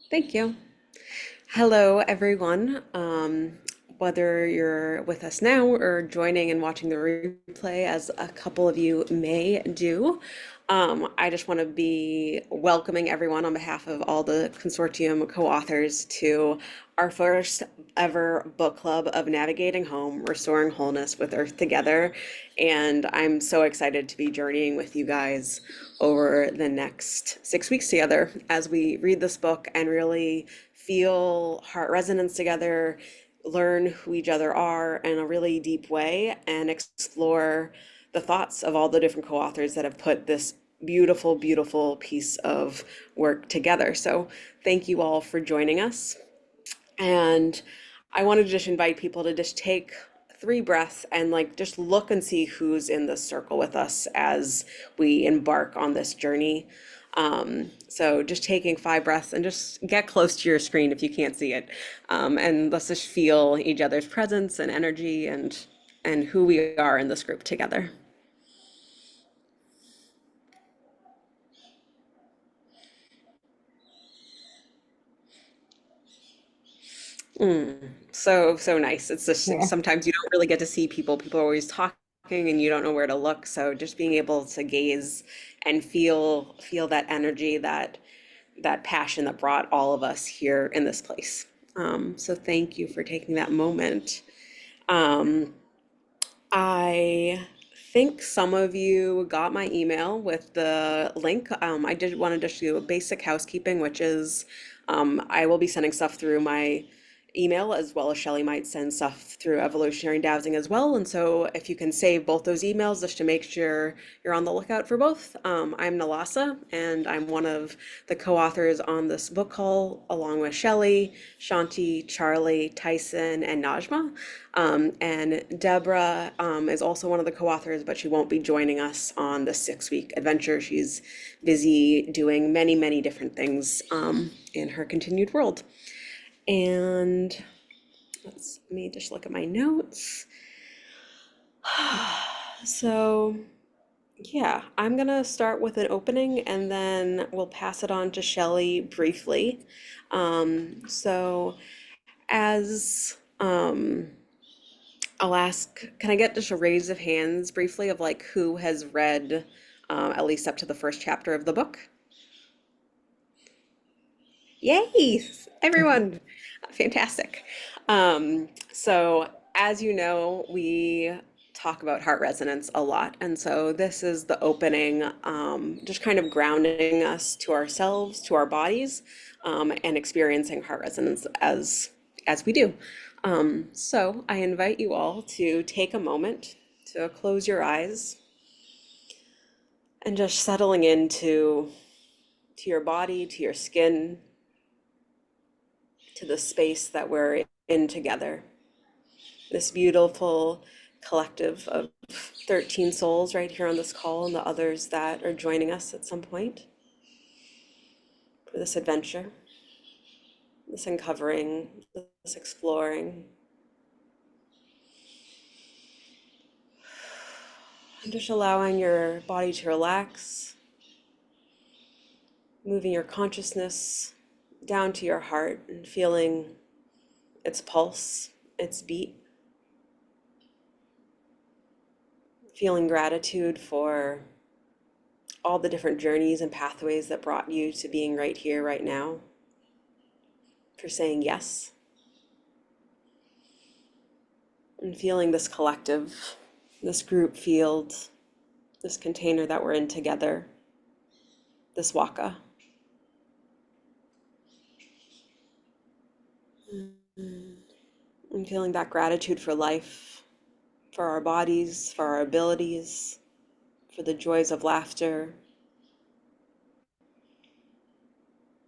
Thank you. Hello, everyone. Whether you're with us now or joining and watching the replay, as a couple of you may do, I just want to be welcoming everyone on behalf of all the consortium co-authors to our first ever book club of Navigating Home, Restoring Wholeness with Earth Together. And I'm so excited to be journeying with you guys over the next 6 weeks together as we read this book and really feel heart resonance together, learn who each other are in a really deep way, and explore the thoughts of all the different co-authors that have put this beautiful, beautiful piece of work together. So thank you all for joining us. And I wanted to just invite people to just take 3 breaths and like just look and see who's in this circle with us as we embark on this journey. So just taking 5 breaths and just get close to your screen if you can't see it. And let's just feel each other's presence and energy and who we are in this group together. So nice. It's just Yeah. sometimes you don't really get to see people. People are always talking and you don't know where to look. So just being able to gaze and feel that energy, that passion that brought all of us here in this place. So thank you for taking that moment. Um, I think some of you got my email with the link. I did want to just do a basic housekeeping, which is I will be sending stuff through my email as well as Shelly might send stuff through Evolutionary Dowsing as well. And so if you can save both those emails just to make sure you're on the lookout for both. I'm Nalasa and I'm one of the co-authors on this book call along with Shelly, Shanti, Charlie, Tyson, and Najma. And Deborah is also one of the co-authors, but she won't be joining us on the 6 week adventure. She's busy doing many, many different things in her continued world. And let me just look at my notes. So, yeah, I'm gonna start with an opening and then we'll pass it on to Shelley briefly. So, as I'll ask, can I get just a raise of hands briefly of like who has read at least up to the first chapter of the book? Yay, everyone. Fantastic. So as you know, we talk about heart resonance a lot. And so this is the opening, just kind of grounding us to ourselves, to our bodies, and experiencing heart resonance as we do. So I invite you all to take a moment to close your eyes and just settling into to your body, to your skin, to the space that we're in together. This beautiful collective of 13 souls right here on this call and the others that are joining us at some point for this adventure, this uncovering, this exploring. And just allowing your body to relax, moving your consciousness down to your heart and feeling its pulse, its beat, feeling gratitude for all the different journeys and pathways that brought you to being right here, right now, for saying yes, and feeling this collective, this group field, this container that we're in together, this waka. And feeling that gratitude for life, for our bodies, for our abilities, for the joys of laughter.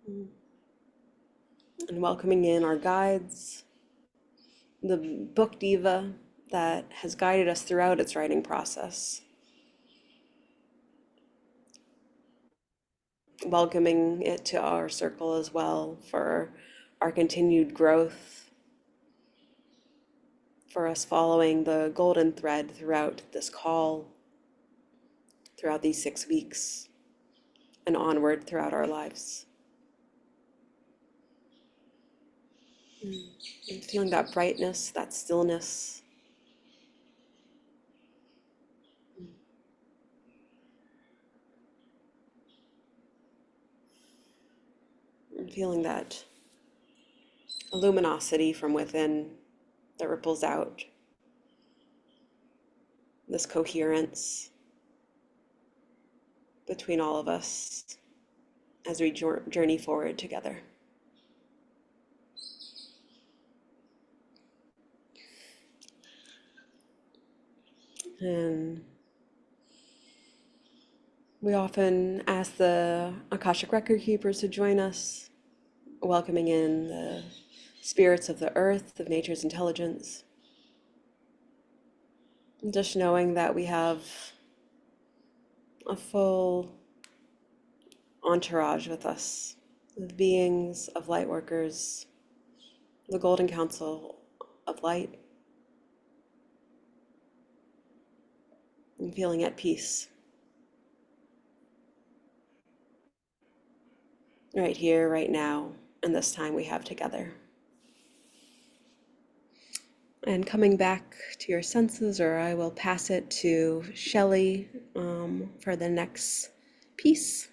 And welcoming in our guides, the book diva that has guided us throughout its writing process. Welcoming it to our circle as well for our continued growth, for us following the golden thread throughout this call, throughout these 6 weeks, and onward throughout our lives. And feeling that brightness, that stillness, and feeling that luminosity from within that ripples out, this coherence between all of us as we journey forward together. And we often ask the Akashic Record Keepers to join us, welcoming in the spirits of the earth, of nature's intelligence. And just knowing that we have a full entourage with us, of beings, of light workers, the Golden Council of Light, and feeling at peace right here, right now, and this time we have together. And coming back to your senses, or I will pass it to Shelley for the next piece.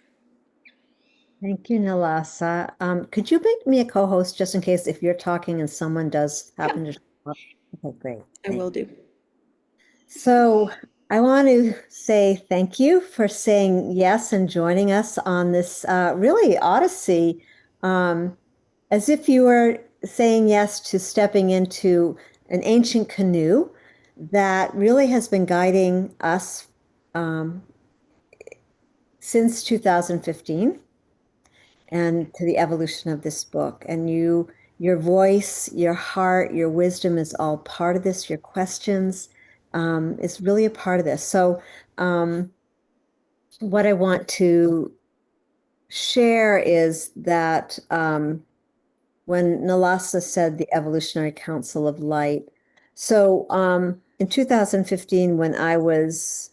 Thank you, Nalasa. Could you make me a co-host just in case if you're talking and someone does Yeah, happen to show up? Okay, great. I will do. So I want to say thank you for saying yes and joining us on this really odyssey, um, as if you were saying yes to stepping into an ancient canoe that really has been guiding us um, since 2015 and to the evolution of this book. And your voice, your heart, your wisdom is all part of this. Your questions is really a part of this. So, what I want to share is that when Nalasa said the Evolutionary Council of Light, so in 2015, when I was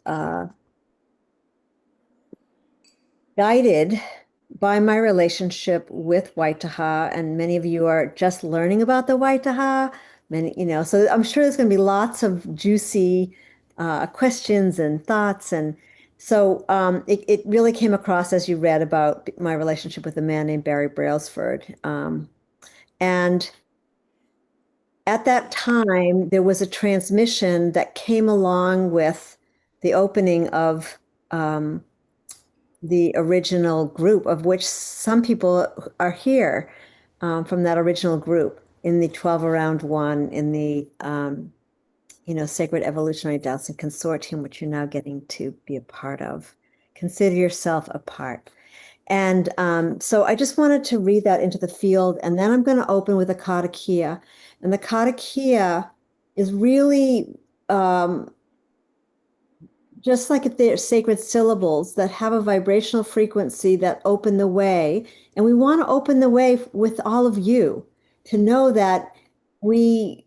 guided by my relationship with Waitaha, and many of you are just learning about the Waitaha. Many, so I'm sure there's going to be lots of juicy questions and thoughts. And so it really came across as you read about my relationship with a man named Barry Brailsford. And at that time, there was a transmission that came along with the opening of the original group, of which some people are here from that original group in the 12 Around One, in the Sacred Evolutionary Dowsing Consortium, which you're now getting to be a part of. Consider yourself a part. And so I just wanted to read that into the field, and then I'm going to open with a karakia. And the karakia is really just like they're sacred syllables that have a vibrational frequency that open the way. And we want to open the way with all of you to know that we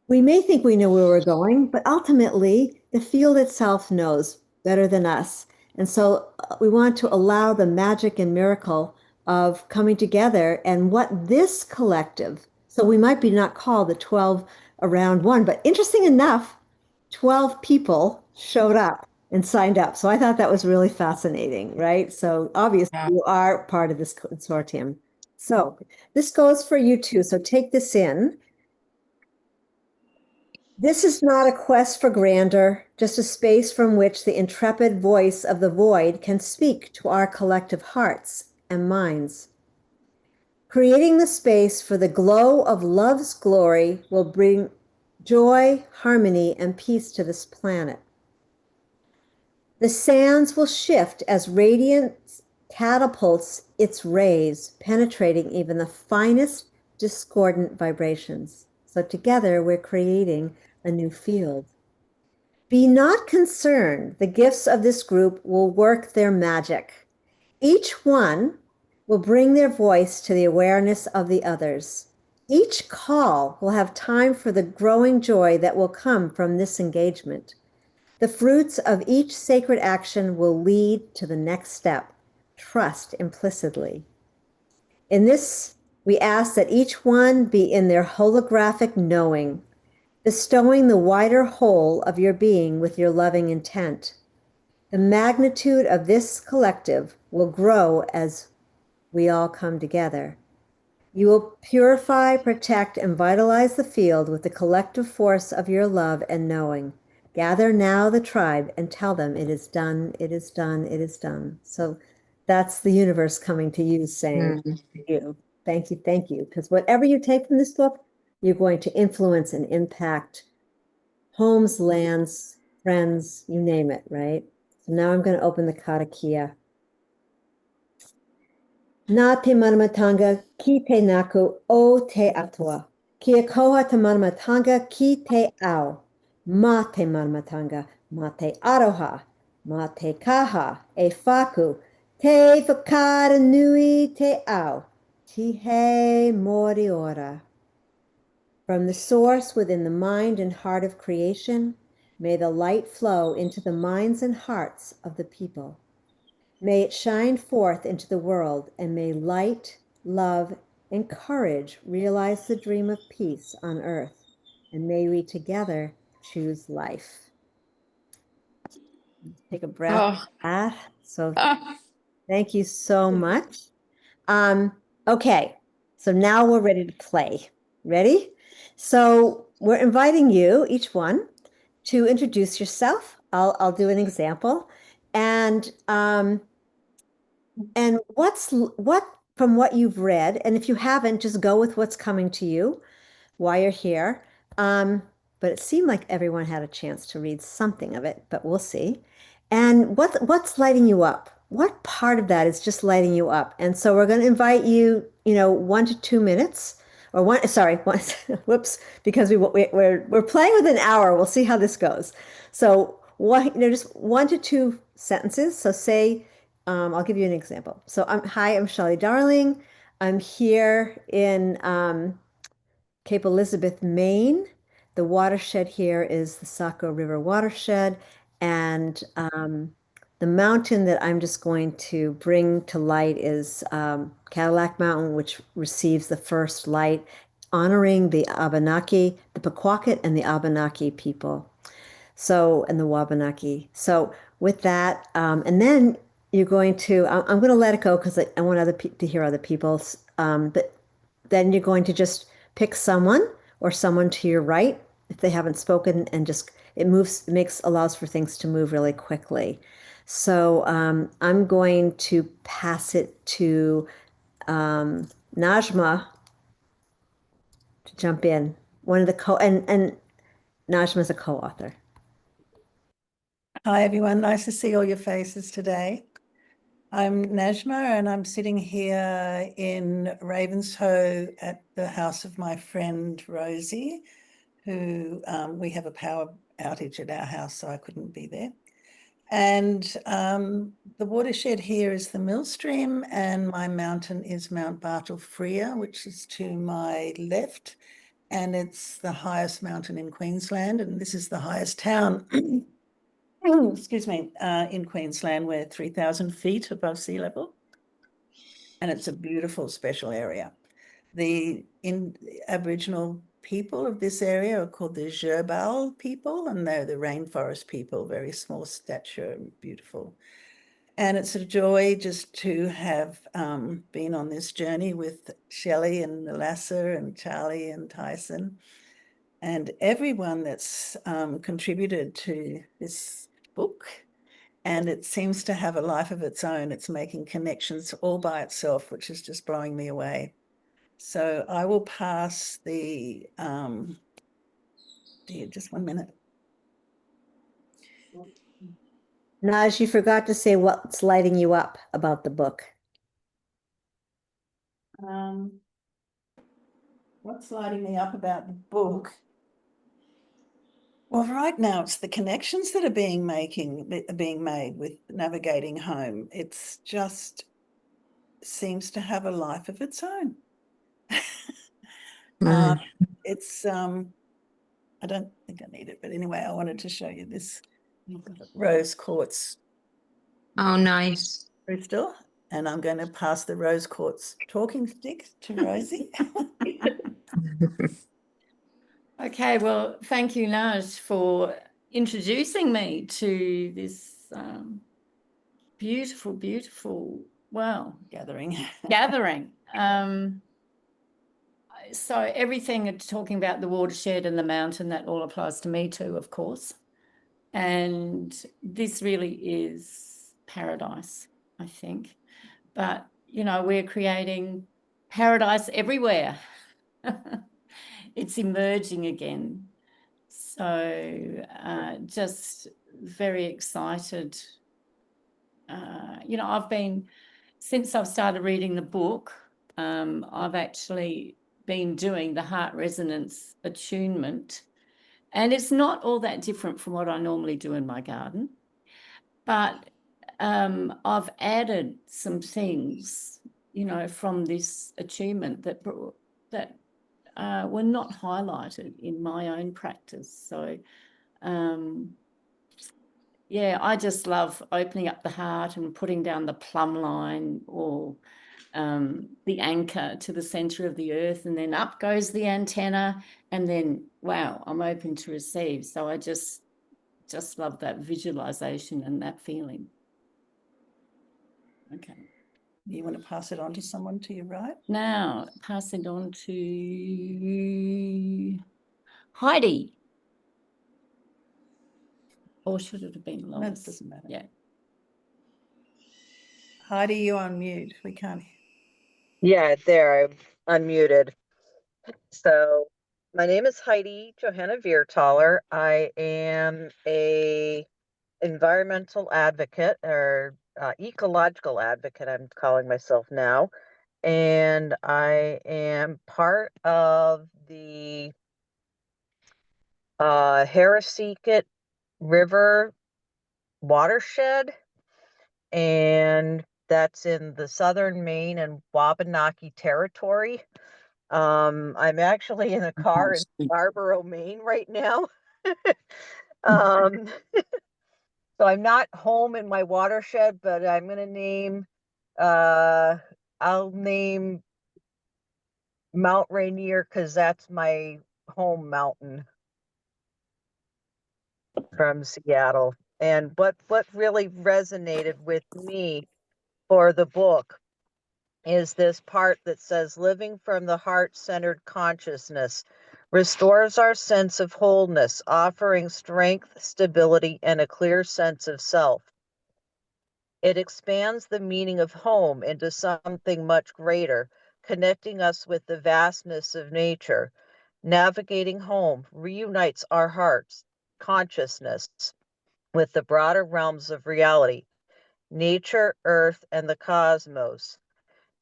we may think we know where we're going, but ultimately the field itself knows better than us. And so we want to allow the magic and miracle of coming together and what this collective, so we might be not called the 12 Around One, but interesting enough, 12 people showed up and signed up. So I thought that was really fascinating, right? So obviously you are part of this consortium. So this goes for you too. So take this in. This is not a quest for grandeur, just a space from which the intrepid voice of the void can speak to our collective hearts and minds. Creating the space for the glow of love's glory will bring joy, harmony, and peace to this planet. The sands will shift as radiance catapults its rays, penetrating even the finest discordant vibrations. So together we're creating a new field. Be not concerned, the gifts of this group will work their magic. Each one will bring their voice to the awareness of the others. Each call will have time for the growing joy that will come from this engagement. The fruits of each sacred action will lead to the next step. Trust implicitly. In this We ask that each one be in their holographic knowing, bestowing the wider whole of your being with your loving intent. The magnitude of this collective will grow as we all come together. You will purify, protect, and vitalize the field with the collective force of your love and knowing. Gather now the tribe and tell them it is done, it is done, it is done. So that's the universe coming to you saying Mm. to you, thank you, thank you. Because whatever you take from this book, you're going to influence and impact homes, lands, friends, you name it, right? So now I'm going to open the karakia. Nā te manamatanga ki te naku o te atua. Kia koha te manamatanga ki te ao. Mā te manamatanga, mā te aroha, mā te kaha, e whaku, te whakara nui te ao. Tihe mori ora. From the source within the mind and heart of creation, may the light flow into the minds and hearts of the people. May it shine forth into the world, and may light, love, and courage realize the dream of peace on earth, and may we together choose life. Take a breath. Oh, So ah, thank you so much. Okay, so now we're ready to play. Ready? So we're inviting you, each one, to introduce yourself. I'll do an example, and what from what you've read, and if you haven't, just go with what's coming to you while you're here. Um, but it seemed like everyone had a chance to read something of it, but we'll see. And what's lighting you up? What part of that is just lighting you up? And so we're going to invite you, 1 to 2 minutes, or one. Sorry, one. Whoops, because we're playing with an hour. We'll see how this goes. So just 1 to 2 sentences. So say, I'll give you an example. So I'm Shelley Darling. I'm here in Cape Elizabeth, Maine. The watershed here is the Saco River watershed. And the mountain that I'm just going to bring to light is Cadillac Mountain, which receives the first light, honoring the Abenaki, the Pequawket, and the Abenaki people. So, and the Wabanaki. So, with that, and then I'm going to let it go because I want to hear other people's. But then you're going to just pick someone or someone to your right if they haven't spoken, and just allows for things to move really quickly. So, I'm going to pass it to Najma to jump in. One of the and Najma's a co-author. Hi, everyone. Nice to see all your faces today. I'm Najma, and I'm sitting here in Ravenshoe at the house of my friend Rosie, who we have a power outage at our house, so I couldn't be there. And the watershed here is the Millstream, and my mountain is Mount Bartle Frere, which is to my left. And it's the highest mountain in Queensland, and this is the highest town excuse me, in Queensland. We're 3,000 feet above sea level, and it's a beautiful special area. The Aboriginal people of this area are called the Gerbal people, and they're the rainforest people, very small stature, beautiful. And it's a joy just to have been on this journey with Shelley and Nalassa and Charlie and Tyson and everyone that's contributed to this book. And it seems to have a life of its own. It's making connections all by itself, which is just blowing me away. So I will pass the, just 1 minute. Naj, you forgot to say what's lighting you up about the book. What's lighting me up about the book? Well, right now it's the connections that are being made with navigating home. It's just seems to have a life of its own. mm. It's I don't think I need it, but anyway, I wanted to show you this rose quartz Oh, nice. crystal. And I'm going to pass the rose quartz talking stick to Rosie. Okay, well, thank you, Naj, for introducing me to this beautiful, beautiful, well, Gathering. gathering. So everything talking about the watershed and the mountain, that all applies to me too, of course. And this really is paradise, I think. But, you know, we're creating paradise everywhere. It's emerging again. So just very excited. You know, since I've started reading the book, I've actually been doing the heart resonance attunement. And it's not all that different from what I normally do in my garden. But I've added some things, you know, from this attunement that were not highlighted in my own practice. So, yeah, I just love opening up the heart and putting down the plumb line or the anchor to the center of the earth, and then up goes the antenna, and then, wow, I'm open to receive. So I just love that visualization and that feeling. Okay. You want to pass it on to someone to your right? Now, pass it on to Heidi. Or should it have been No, Lois? it doesn't matter. Yeah. Heidi, you're on mute. We can't. Yeah, there, I'm unmuted. So, my name is Heidi Johanna Viertaler. I am a environmental advocate or ecological advocate, I'm calling myself now. And I am part of the Harriseket River watershed, and that's in the southern Maine and Wabanaki territory. I'm actually in a car in Scarborough, Maine right now. um, so I'm not home in my watershed, but I'm going to name, I'll name Mount Rainier because that's my home mountain from Seattle. And what really resonated with me for the book is this part that says living from the heart-centered consciousness restores our sense of wholeness, offering strength, stability, and a clear sense of self. It expands the meaning of home into something much greater, connecting us with the vastness of nature. Navigating home reunites our hearts, consciousness with the broader realms of reality, nature, earth, and the cosmos,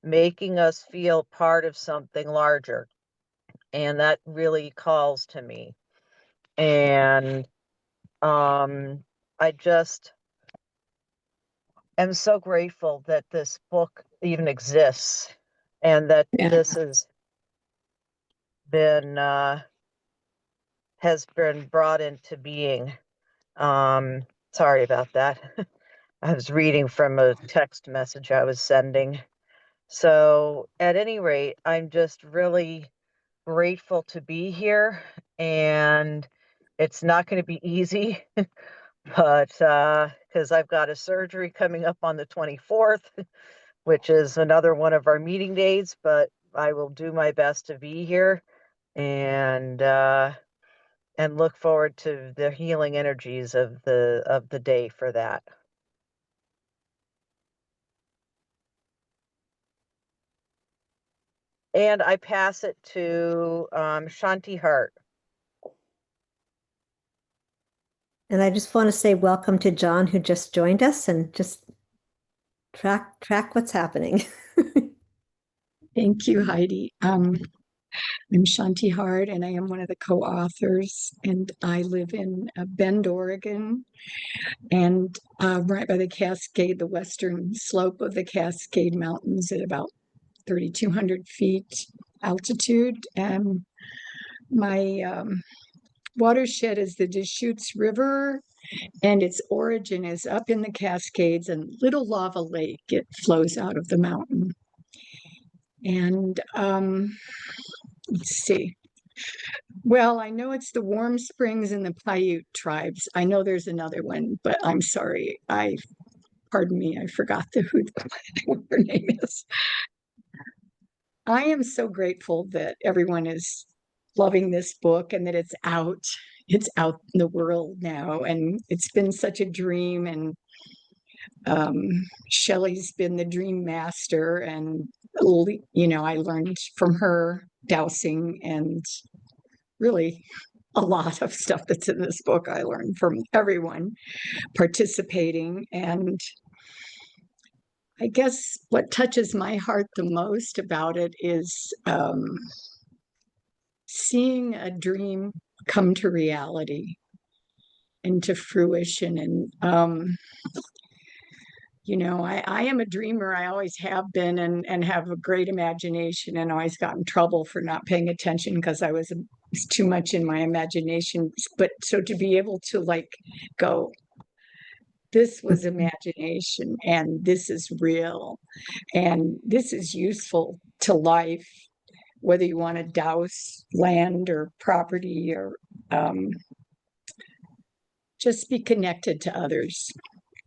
making us feel part of something larger. And that really calls to me. And I just am so grateful that this book even exists and that this has been brought into being. Sorry about that. I was reading from a text message I was sending. So at any rate, I'm just really grateful to be here, and it's not going to be easy, but because I've got a surgery coming up on the 24th, which is another one of our meeting days, but I will do my best to be here and look forward to the healing energies of the day for that. And I pass it to Shanti Hart. And I just want to say welcome to John, who just joined us, and just track what's happening. Thank you, Heidi. I'm Shanti Hart, and I am one of the co-authors, and I live in Bend, Oregon, and right by the Cascade, the western slope of the Cascade Mountains at about 3,200 feet altitude. And my watershed is the Deschutes River, And its origin is up in the Cascades and Little Lava Lake. It flows out of the mountain. And let's see. Well, I know it's the Warm Springs and the Paiute tribes. I know there's another one, but I'm sorry. Pardon me, I forgot who her name is. I am so grateful that everyone is loving this book and that it's out. It's out in the world now, and it's been such a dream. And Shelley's been the dream master, and I learned from her dowsing, and really a lot of stuff that's in this book I learned from everyone participating. And I guess what touches my heart the most about it is seeing a dream come to reality and to fruition. And I am a dreamer. I always have been, and have a great imagination, and always got in trouble for not paying attention because I was too much in my imagination. But so to be able to go, this was imagination and this is real and this is useful to life, whether you want to douse land or property or just be connected to others.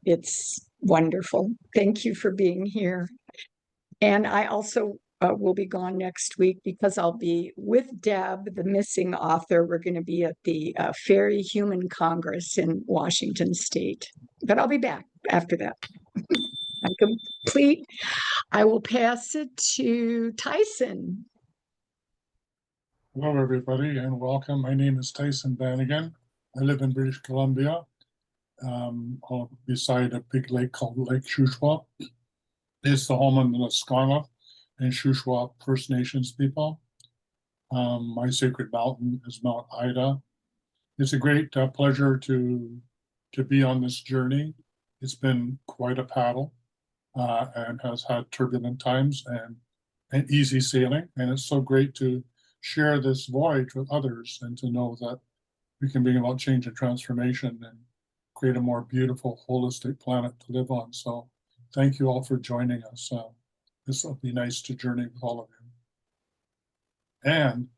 It's wonderful. Thank you for being here. And I also will be gone next week because I'll be with Deb, the missing author. We're going to be at the Fairy Human Congress in Washington State. But I'll be back after that. I'm complete. I will pass it to Tyson. Hello, everybody, and welcome. My name is Tyson Bannigan. I live in British Columbia, beside a big lake called Lake Shuswap. It's the home of the Nisqually and Shuswap First Nations people. My sacred mountain is Mount Ida. It's a great pleasure to be on this journey. It's been quite a paddle and has had turbulent times and easy sailing. And it's so great to share this voyage with others and to know that we can bring about change and transformation and create a more beautiful, holistic planet to live on. So thank you all for joining us. This will be nice to journey with all of you. And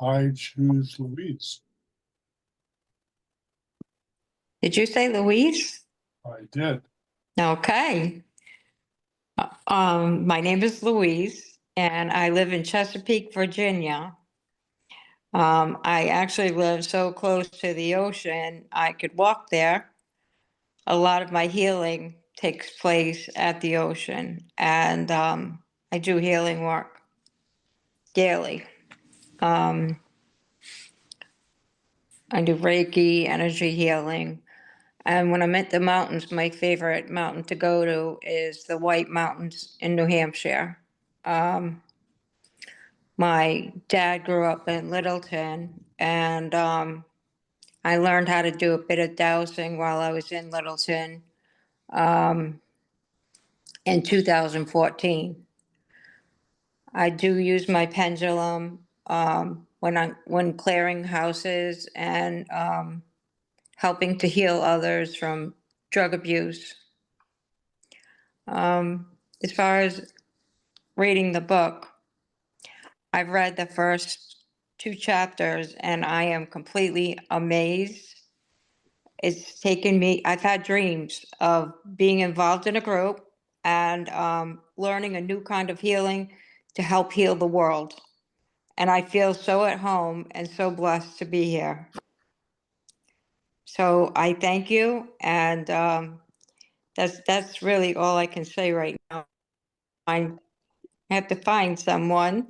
I choose Louise. Did you say Louise? I did. Okay. My name is Louise, and I live in Chesapeake, Virginia. I actually live so close to the ocean, I could walk there. A lot of my healing takes place at the ocean, and I do healing work daily. I do Reiki, energy healing. And when I'm at the mountains, my favorite mountain to go to is the White Mountains in New Hampshire. My dad grew up in Littleton, and I learned how to do a bit of dowsing while I was in Littleton in 2014. I do use my pendulum when clearing houses and helping to heal others from drug abuse. As far as reading the book, I've read the first 2 chapters and I am completely amazed. It's taken me, I've had dreams of being involved in a group and learning a new kind of healing to help heal the world. And I feel so at home and so blessed to be here. So I thank you, and that's really all I can say right now. I have to find someone.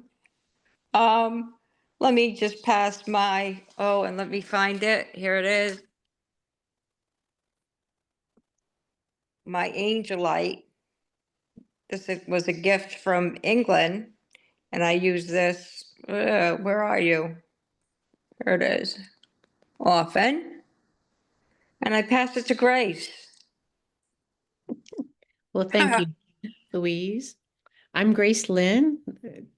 Let me just pass and let me find it. Here it is. My Angelite. This was a gift from England, and I use this, where are you? Here it is. Often. And I pass it to Grace. Well, thank you, Louise. I'm Grace Lynn,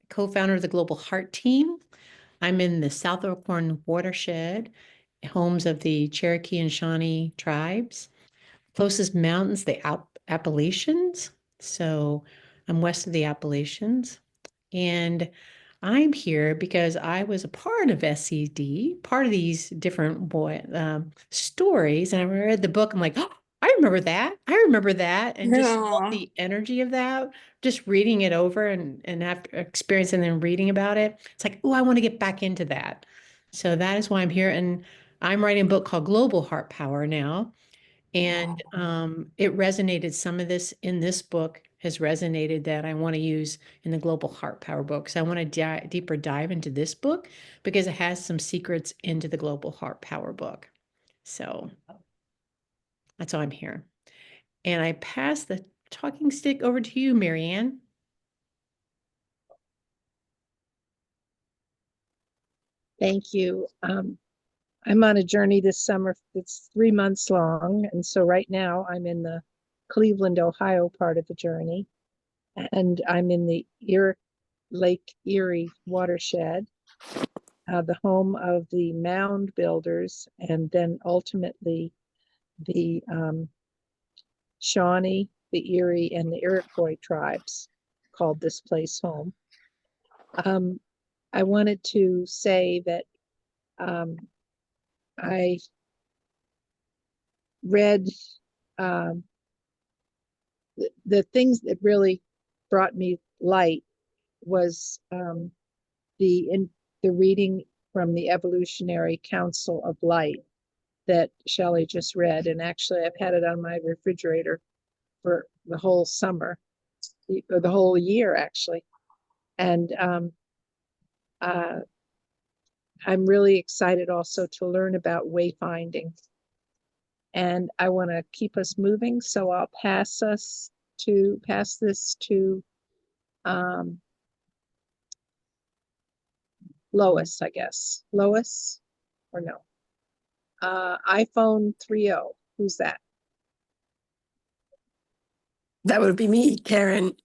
co-founder of the Global Heart Team. I'm in the South Oakhorn watershed, homes of the Cherokee and Shawnee tribes. Closest mountains, the Appalachians. So I'm west of the Appalachians. And I'm here because I was a part of SED, part of these different stories. And I read the book. I'm like, oh, I remember that. I remember that. And just love Aw. the energy of that. Just reading it over and after experiencing and then reading about it, it's like, oh, I want to get back into that. So that is why I'm here. And I'm writing a book called Global Heart Power now. And it resonated. Some of this in this book has resonated that I want to use in the Global Heart Power book. So I want to deeper dive into this book because it has some secrets into the Global Heart Power book. So that's why I'm here. And I pass the talking stick over to you, Marianne. Thank you. I'm on a journey this summer. It's 3 months long. And so right now I'm in the Cleveland, Ohio part of the journey. And I'm in the Lake Erie watershed, the home of the mound builders, and then ultimately the Shawnee, the Erie, and the Iroquois tribes called this place home. I wanted to say that I read the things that really brought me light was the reading from the Evolutionary Council of Light that Shelley just read. And actually, I've had it on my refrigerator for the whole summer, or the whole year, actually. And I'm really excited also to learn about wayfinding. And I want to keep us moving, so I'll pass this to Lois, I guess. Lois, or no? iPhone 30. Who's that? That would be me, Karen.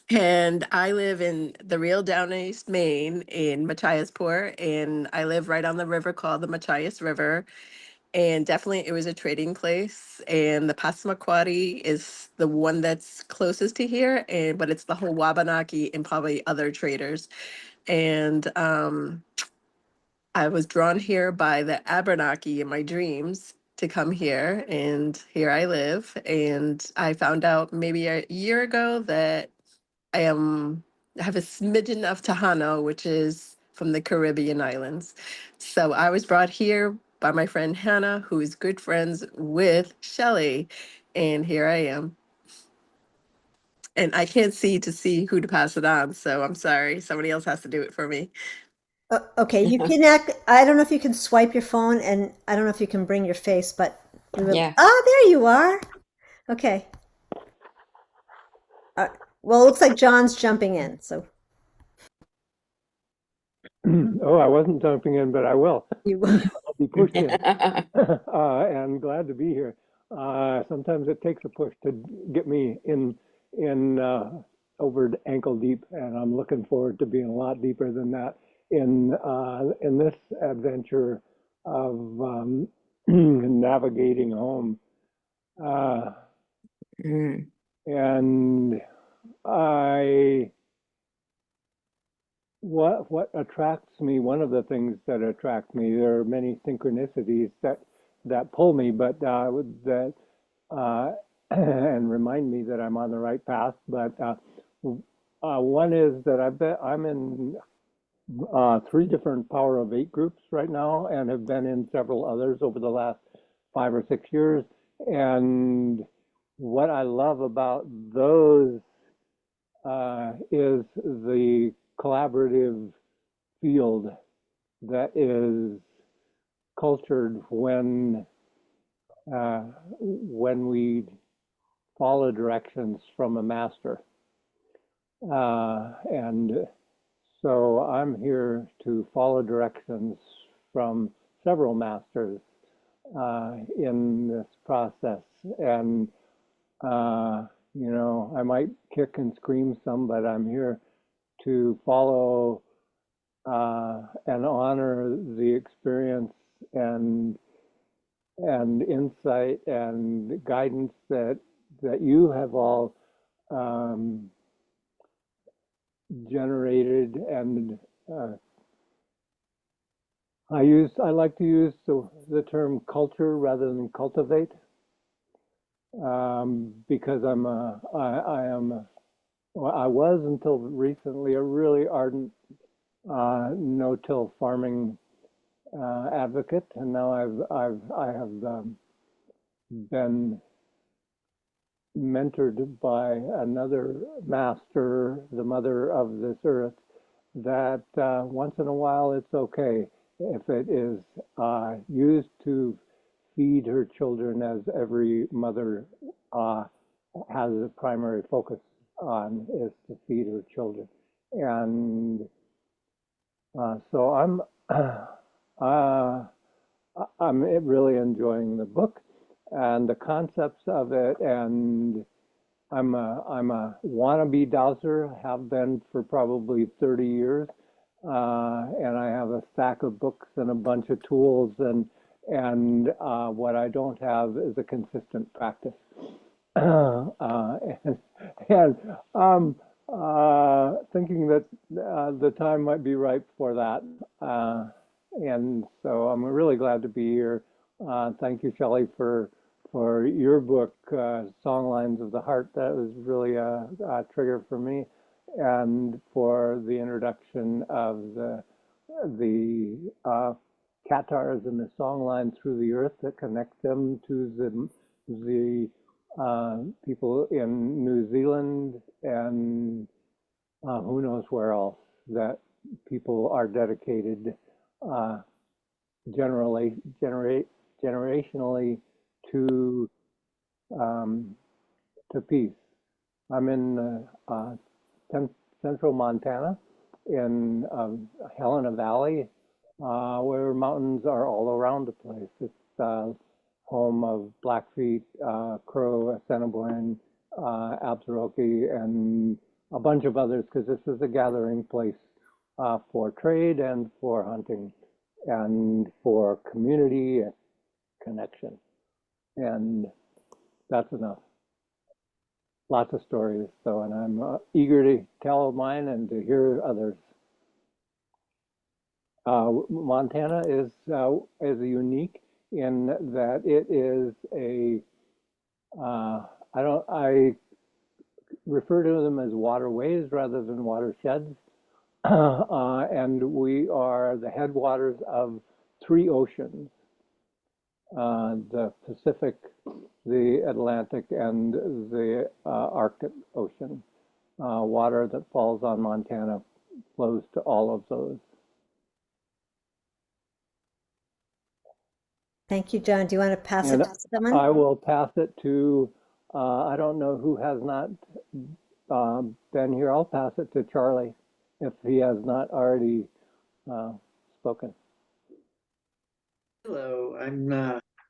And I live in the real Down East Maine in Machiasport, and I live right on the river called the Machias River. And definitely it was a trading place. And the Passamaquoddy is the one that's closest to here, and but it's the whole Wabanaki and probably other traders. And I was drawn here by the Abenaki in my dreams to come here, and here I live. And I found out maybe a year ago that I have a smidgen of Tahano, which is from the Caribbean islands. So I was brought here by my friend Hannah, who is good friends with Shelley, and here I am. And I can't see who to pass it on, so I'm sorry. Somebody else has to do it for me. Okay, you can I don't know if you can swipe your phone, and I don't know if you can bring your face, but we will. Yeah. Ah, there you are. Okay. Well, it looks like John's jumping in. So Oh, I wasn't jumping in, but I will. you. I'll be pushed in. And glad to be here. Sometimes it takes a push to get me in over ankle deep, and I'm looking forward to being a lot deeper than that in this adventure of navigating home. Mm. And what attracts me, one of the things that attract me, there are many synchronicities that pull me, but that and remind me that I'm on the right path. But one is that I'm in 3 different Power of 8 groups right now, and have been in several others over the last 5 or 6 years. And what I love about those is the collaborative field that is cultured when we follow directions from a master. And so I'm here to follow directions from several masters in this process. And I might kick and scream some, but I'm here to follow and honor the experience and insight and guidance that you have all generated. And I like to use the term culture rather than cultivate, because I was until recently a really ardent no-till farming advocate, and now I have been mentored by another master, the mother of this earth, that once in a while it's okay if it is used to feed her children, as every mother has a primary focus on, is to feed her children. And so I'm really enjoying the book and the concepts of it, and I'm a wannabe dowser, have been for probably 30 years, and I have a stack of books and a bunch of tools, and what I don't have is a consistent practice. And thinking that the time might be ripe for that. And so I'm really glad to be here. Thank you, Shelley, for your book, Songlines of the Heart. That was really a trigger for me, and for the introduction of the Katars and the songlines through the earth that connect them to the people in New Zealand and who knows where else, that people are dedicated generationally to peace. I'm in central Montana, in Helena Valley, where mountains are all around the place. It's home of Blackfeet, Crow, Assiniboine, Absaroka, and a bunch of others, because this is a gathering place for trade and for hunting and for community and connection. And that's enough. Lots of stories, though, and I'm eager to tell mine and to hear others. Montana is unique in that it is I refer to them as waterways rather than watersheds, and we are the headwaters of 3 oceans: the Pacific, the Atlantic, and the Arctic Ocean. Water that falls on Montana flows to all of those. Thank you, John. Do you want to pass it And to someone? I will pass it to, I don't know who has not been here. I'll pass it to Charlie if he has not already spoken. Hello,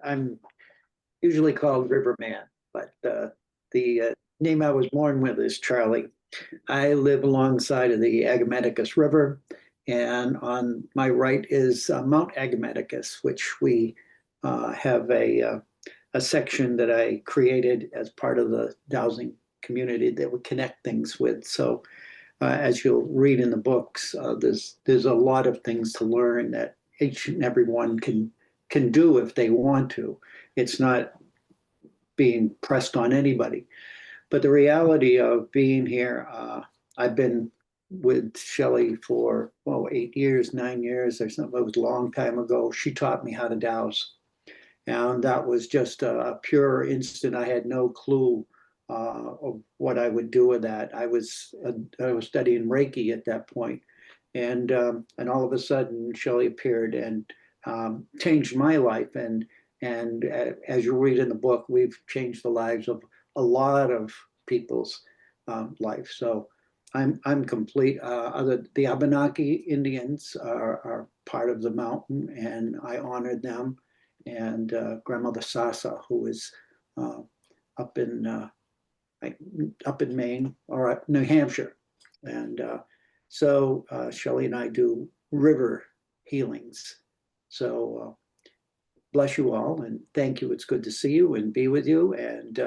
I'm usually called Riverman, but the name I was born with is Charlie. I live alongside of the Agamenticus River, and on my right is Mount Agamenticus, which we have a section that I created as part of the dowsing community that we connect things with. So as you'll read in the books, there's a lot of things to learn that each and every one can do if they want to. It's not being pressed on anybody. But the reality of being here, I've been with Shelley for 8 years, 9 years or something. It was a long time ago. She taught me how to douse. And that was just a pure instant. I had no clue of what I would do with that. I was studying Reiki at that point, and all of a sudden Shelley appeared and changed my life. And as you read in the book, we've changed the lives of a lot of people's life. So I'm complete. The Abenaki Indians are part of the mountain, and I honored them. And Grandmother Sasa, who is up in Maine or New Hampshire, and so Shelley and I do river healings. So bless you all and thank you. It's good to see you and be with you. And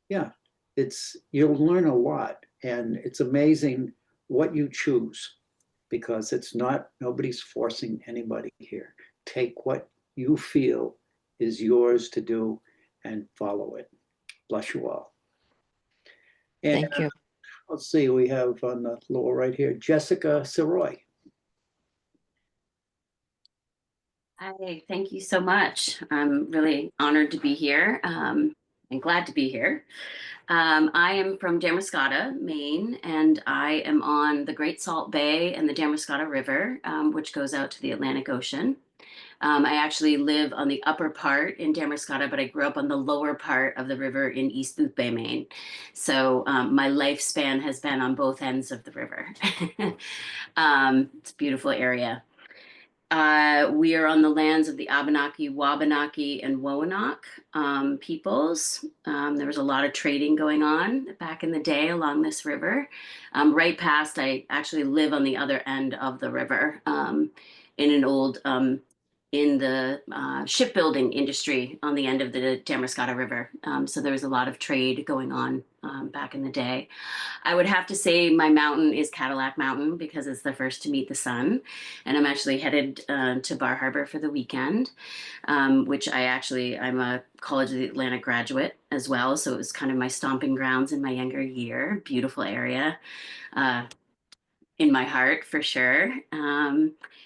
yeah, you'll learn a lot. And it's amazing what you choose because nobody's forcing anybody here. Take what you feel is yours to do and follow it. Bless you all. And Thank you. let's see, we have on the lower right here, Jessica Siroy. Hi, thank you so much. I'm really honored to be here and glad to be here. I am from Damariscotta, Maine, and I am on the Great Salt Bay and the Damariscotta River, which goes out to the Atlantic Ocean. I actually live on the upper part in Damariscotta, but I grew up on the lower part of the river in East Boothbay, Maine. So my lifespan has been on both ends of the river. It's a beautiful area. We are on the lands of the Abenaki, Wabanaki, and Woanoke peoples. There was a lot of trading going on back in the day along this river. Right past, I actually live on the other end of the river in an old, in the shipbuilding industry on the end of the Damariscotta River. So there was a lot of trade going on back in the day. I would have to say my mountain is Cadillac Mountain because it's the first to meet the sun. And I'm actually headed to Bar Harbor for the weekend, which I'm a College of the Atlantic graduate as well. So it was kind of my stomping grounds in my younger year. Beautiful area in my heart for sure.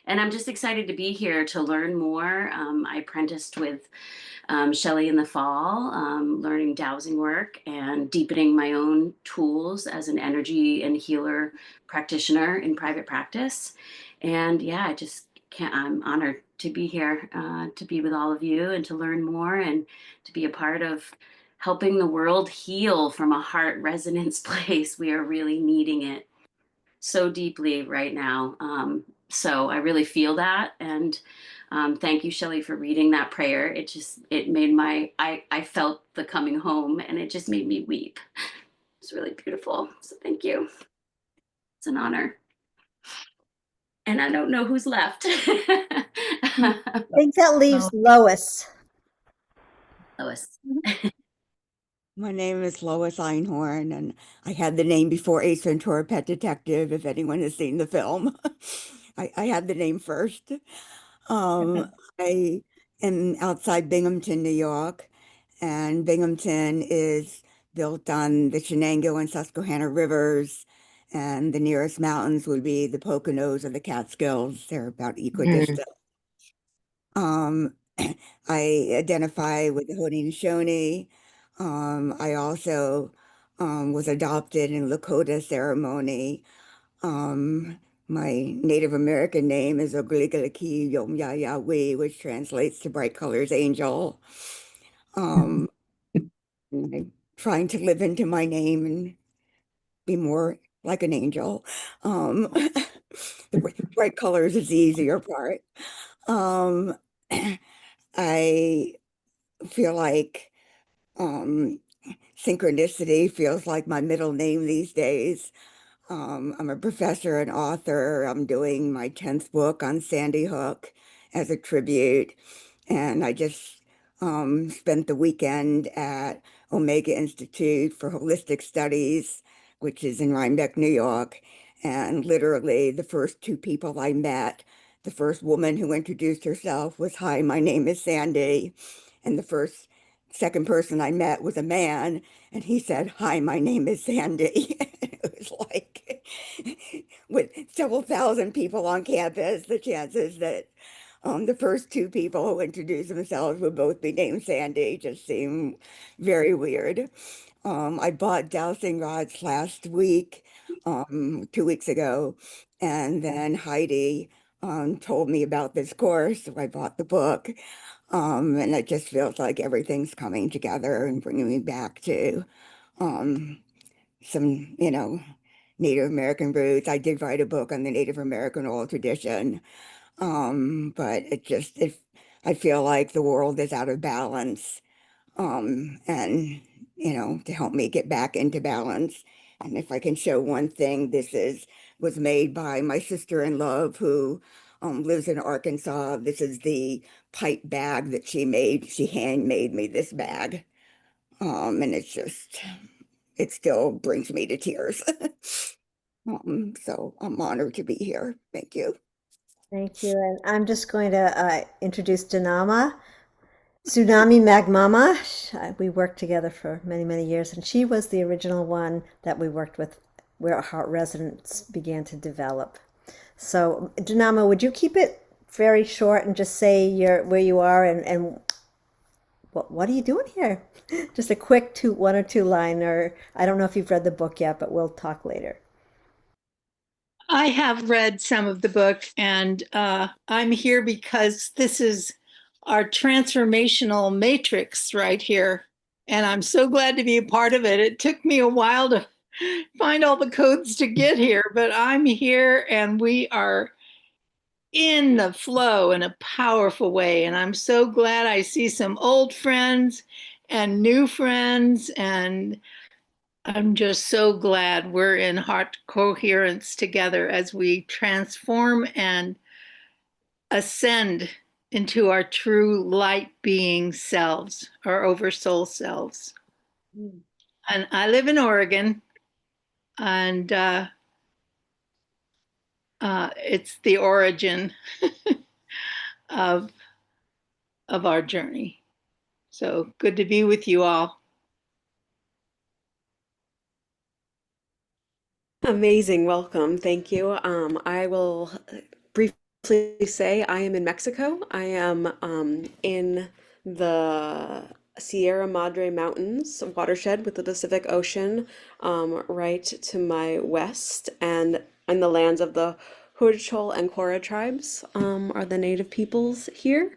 And I'm just excited to be here to learn more. I apprenticed with Shelley in the fall, learning dowsing work and deepening my own tools as an energy and healer practitioner in private practice. And yeah, I'm honored to be here, to be with all of you and to learn more and to be a part of helping the world heal from a heart resonance place. We are really needing it so deeply right now. So I really feel that. And thank you, Shelley, for reading that prayer. It made I felt the coming home and it just made me weep. It's really beautiful. So thank you. It's an honor. And I don't know who's left. I think that leaves Lois. Lois. My name is Lois Einhorn, and I had the name before Ace Ventura: Pet Detective, if anyone has seen the film. I had the name first. I am outside Binghamton, New York, and Binghamton is built on the Shenango and Susquehanna rivers, and the nearest mountains would be the Poconos or the Catskills. They're about equidistant. I identify with the Haudenosaunee. I also was adopted in Lakota ceremony. My Native American name is Ogligalaki Yom Yahweh, which translates to bright colors angel. I'm trying to live into my name and be more like an angel. The bright colors is the easier part. I feel like synchronicity feels like my middle name these days. I'm a professor and author. I'm doing my 10th book on Sandy Hook as a tribute. And I just spent the weekend at Omega Institute for Holistic Studies, which is in Rhinebeck, New York. And literally the first two people I met, the first woman who introduced herself was, "Hi, my name is Sandy." And the second person I met was a man, and he said, "Hi, my name is Sandy." It was like, with several thousand people on campus, the chances that the first two people who introduced themselves would both be named Sandy just seem very weird. I bought dowsing rods last week, 2 weeks ago, and then Heidi told me about this course, so I bought the book. And it just feels like everything's coming together and bringing me back to some, Native American roots. I did write a book on the Native American oral tradition, but I feel like the world is out of balance, and to help me get back into balance. And if I can show one thing, was made by my sister in love who lives in Arkansas. This is the pipe bag that she made. She handmade me this bag. And it still brings me to tears. So I'm honored to be here. Thank you. Thank you. And I'm just going to introduce Tsunami Magmama. We worked together for many, many years, and she was the original one that we worked with where our heart resonance began to develop. So, Tsunami, would you keep it very short and just say where you are and what are you doing here? Just a quick one or two liner. I don't know if you've read the book yet, but we'll talk later. I have read some of the book, and I'm here because this is our transformational matrix right here. And I'm so glad to be a part of it. It took me a while to find all the codes to get here, but I'm here and we are in the flow in a powerful way. And I'm so glad I see some old friends and new friends, and I'm just so glad we're in heart coherence together as we transform and ascend into our true light being selves, our oversoul selves. And I live in Oregon, and it's the origin of our journey. So good to be with you all. Amazing. Welcome. Thank you. I will briefly say I am in Mexico. I am in the Sierra Madre Mountains watershed with the Pacific Ocean right to my west, and in the lands of the Huichol and Cora tribes are the native peoples here.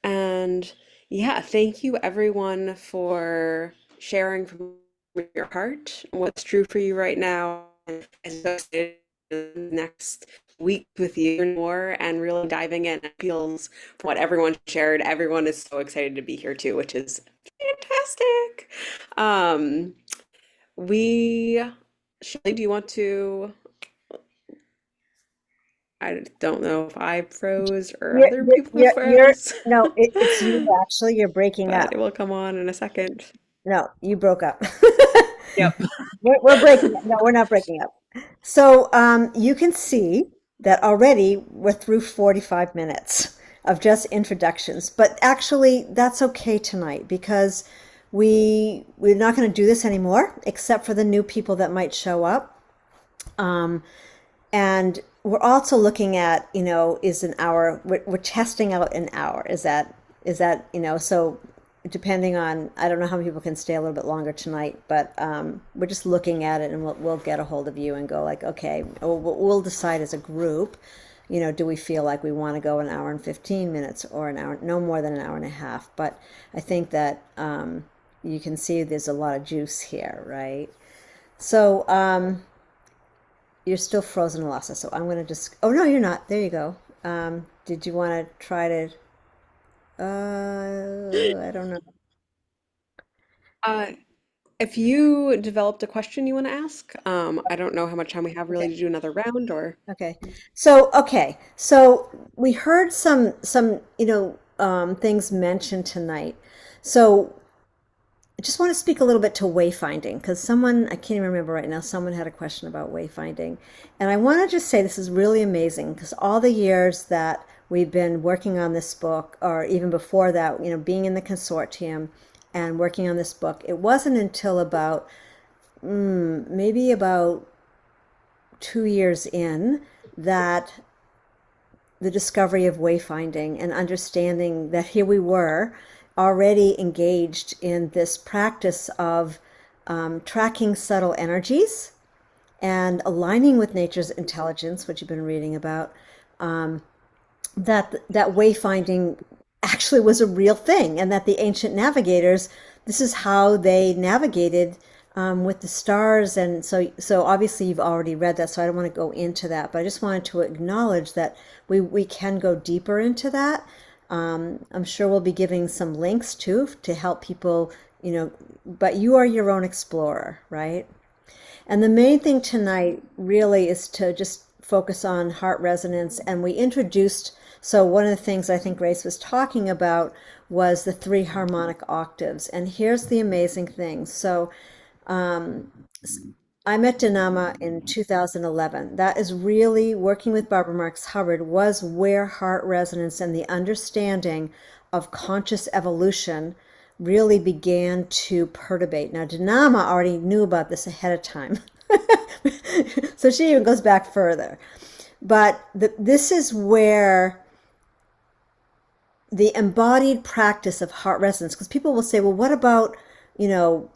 And yeah, thank you everyone for sharing from your heart what's true for you right now. And I'm so excited for the next week with you and more and really diving in. It feels from what everyone shared, everyone is so excited to be here too, which is fantastic. We Shelley, do you want to I don't know if I froze or other people froze, No, it's you actually. You're breaking up. but it will come on in a second. No, you broke up. Yep. We're breaking up. No, we're not breaking up. So you can see that already we're through 45 minutes of just introductions. But actually, that's okay tonight because we're not going to do this anymore, except for the new people that might show up. And we're also looking at, is an hour, we're testing out an hour. Is that, so depending on, I don't know how many people can stay a little bit longer tonight, but we're just looking at it and we'll get a hold of you and go like, okay, we'll decide as a group, do we feel like we want to go an hour and 15 minutes or an hour, no more than an hour and a half. But I think that you can see there's a lot of juice here, right? So, you're still frozen, Alasa, so I'm going to oh, no, you're not. There you go. Did you want to try to, I don't know. If you developed a question you want to ask, I don't know how much time we have really to do another round or. Okay. So we heard some things mentioned tonight. So I just want to speak a little bit to wayfinding because someone, I can't even remember right now, someone had a question about wayfinding. And I want to just say this is really amazing because all the years that we've been working on this book, or even before that, being in the consortium and working on this book, it wasn't until about maybe about 2 years in that the discovery of wayfinding and understanding that here we were already engaged in this practice of tracking subtle energies and aligning with nature's intelligence, which you've been reading about, that wayfinding actually was a real thing, and that the ancient navigators, this is how they navigated with the stars. And so obviously you've already read that, so I don't want to go into that, but I just wanted to acknowledge that we can go deeper into that. I'm sure we'll be giving some links too to help people, but you are your own explorer, right? And the main thing tonight really is to just focus on heart resonance, and we introduced, so one of the things I think Grace was talking about was the 3 harmonic octaves. And here's the amazing thing. So I met Danama in 2011. That is really working with Barbara Marx Hubbard was where heart resonance and the understanding of conscious evolution really began to perturbate. Now, Danama already knew about this ahead of time. So she even goes back further. But this is where the embodied practice of heart resonance, because people will say, well, what about, well,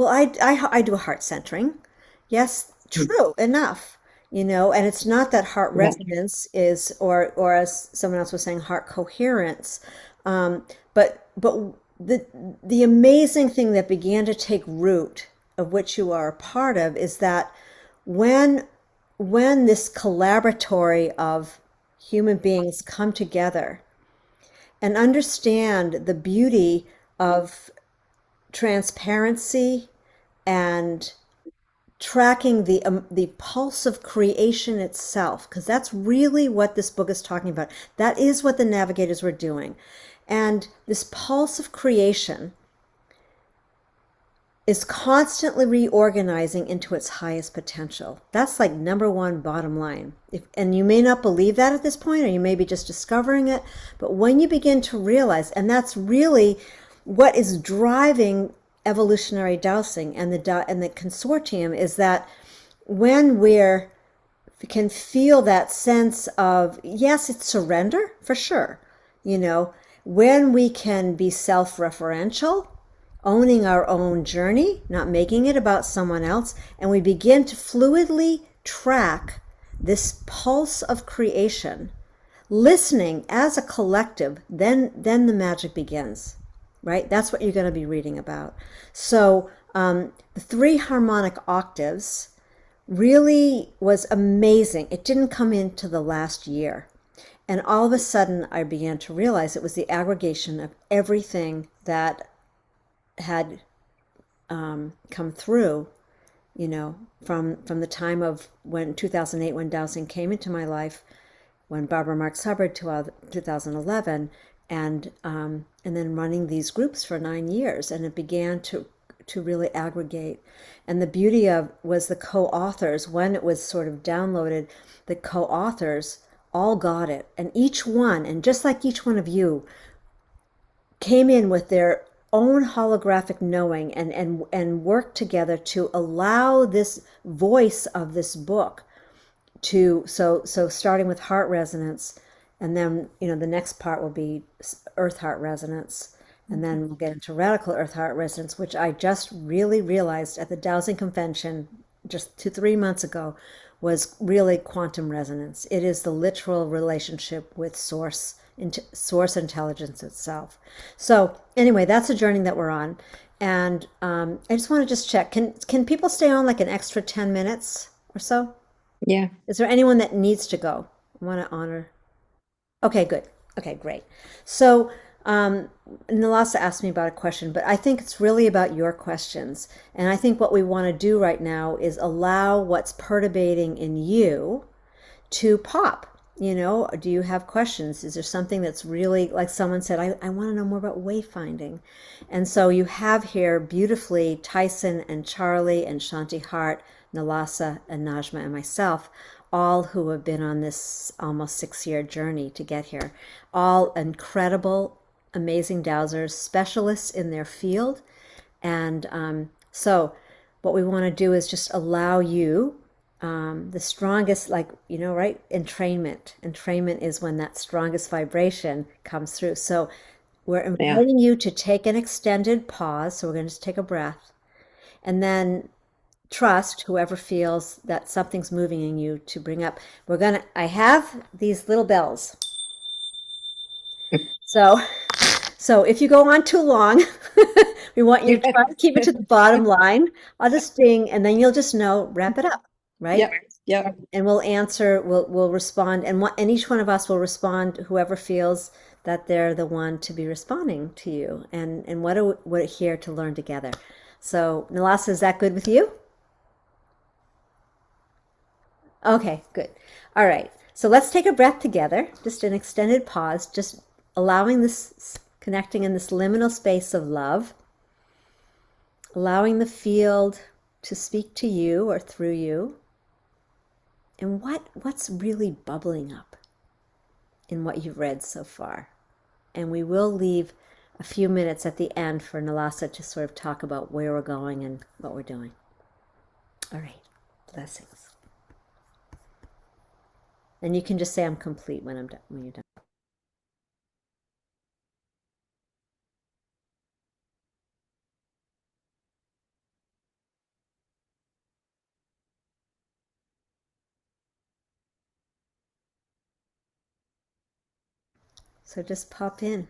I do a heart centering. Yes, true enough, and it's not that heart resonance is, or as someone else was saying, heart coherence. But the amazing thing that began to take root, of which you are a part of, is that when this collaboratory of human beings come together and understand the beauty of transparency and tracking the pulse of creation itself, because that's really what this book is talking about. That is what the navigators were doing. And this pulse of creation is constantly reorganizing into its highest potential. That's like number one bottom line. And you may not believe that at this point, or you may be just discovering it, but when you begin to realize, and that's really what is driving evolutionary dowsing and the consortium, is that when we can feel that sense of, yes, it's surrender for sure, when we can be self-referential, owning our own journey, not making it about someone else, and we begin to fluidly track this pulse of creation, listening as a collective, then the magic begins, right? That's what you're going to be reading about. So the 3 harmonic octaves really was amazing. It didn't come into the last year. And all of a sudden, I began to realize it was the aggregation of everything that had come through, from the time of when 2008, when dowsing came into my life, when Barbara Marx Hubbard, 2011, and then running these groups for 9 years, and it began to really aggregate. And the beauty of was the co-authors, when it was sort of downloaded, the co-authors all got it, and each one, and just like each one of you, came in with their own holographic knowing and worked together to allow this voice of this book to, so starting with heart resonance, and then the next part will be earth heart resonance, and then we'll get into radical earth heart resonance, which I just really realized at the dowsing convention just 2-3 months ago was really quantum resonance. It is the literal relationship with source intelligence itself. So anyway, that's a journey that we're on. And I just want to just check, can people stay on like an extra 10 minutes or so? Yeah. Is there anyone that needs to go? I want to honor. Okay, good. Okay, great. So Nalasa asked me about a question, but I think it's really about your questions. And I think what we want to do right now is allow what's perturbating in you to pop. Do you have questions? Is there something that's really, like someone said, I want to know more about wayfinding. And so you have here beautifully Tyson and Charlie and Shanti Hart, Nalasa and Najma and myself, all who have been on this almost 6-year journey to get here. All incredible, amazing dowsers, specialists in their field. And so what we want to do is just allow you the strongest, right? Entrainment is when that strongest vibration comes through. So we're inviting you to take an extended pause. So we're going to just take a breath, and then trust whoever feels that something's moving in you to bring up. I have these little bells. So if you go on too long, we want you to try to keep it to the bottom line. I'll just ding, and then you'll just know, wrap it up, right? Yep. And we'll answer, we'll respond, and each one of us will respond, whoever feels that they're the one to be responding to you. And we're here to learn together. So Nalasa, is that good with you? Okay, good. All right. So let's take a breath together, just an extended pause, just allowing this, connecting in this liminal space of love, allowing the field to speak to you or through you. And what's really bubbling up in what you've read so far? And we will leave a few minutes at the end for Nalasa to sort of talk about where we're going and what we're doing. All right. Blessings. And you can just say I'm complete when I'm done, when you're done. So just pop in.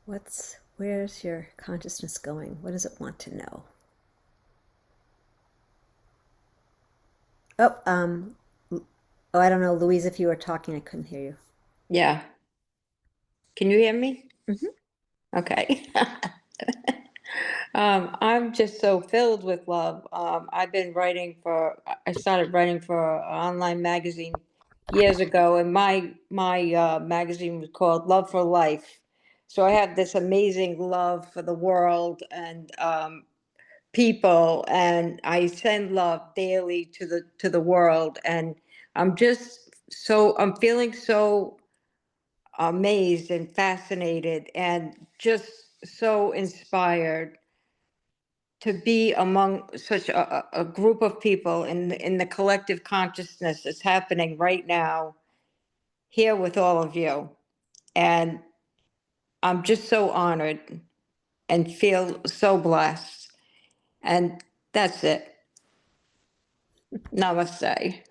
Where's your consciousness going? What does it want to know? Oh, I don't know, Louise, if you were talking, I couldn't hear you. Yeah. Can you hear me? Mm-hmm. Okay. I'm just so filled with love. I started writing for an online magazine years ago, and my magazine was called Love for Life. So I have this amazing love for the world and people, and I send love daily to the world. And I'm feeling so amazed and fascinated and just so inspired to be among such a group of people in the collective consciousness that's happening right now here with all of you. And I'm just so honored and feel so blessed. And that's it. Namaste.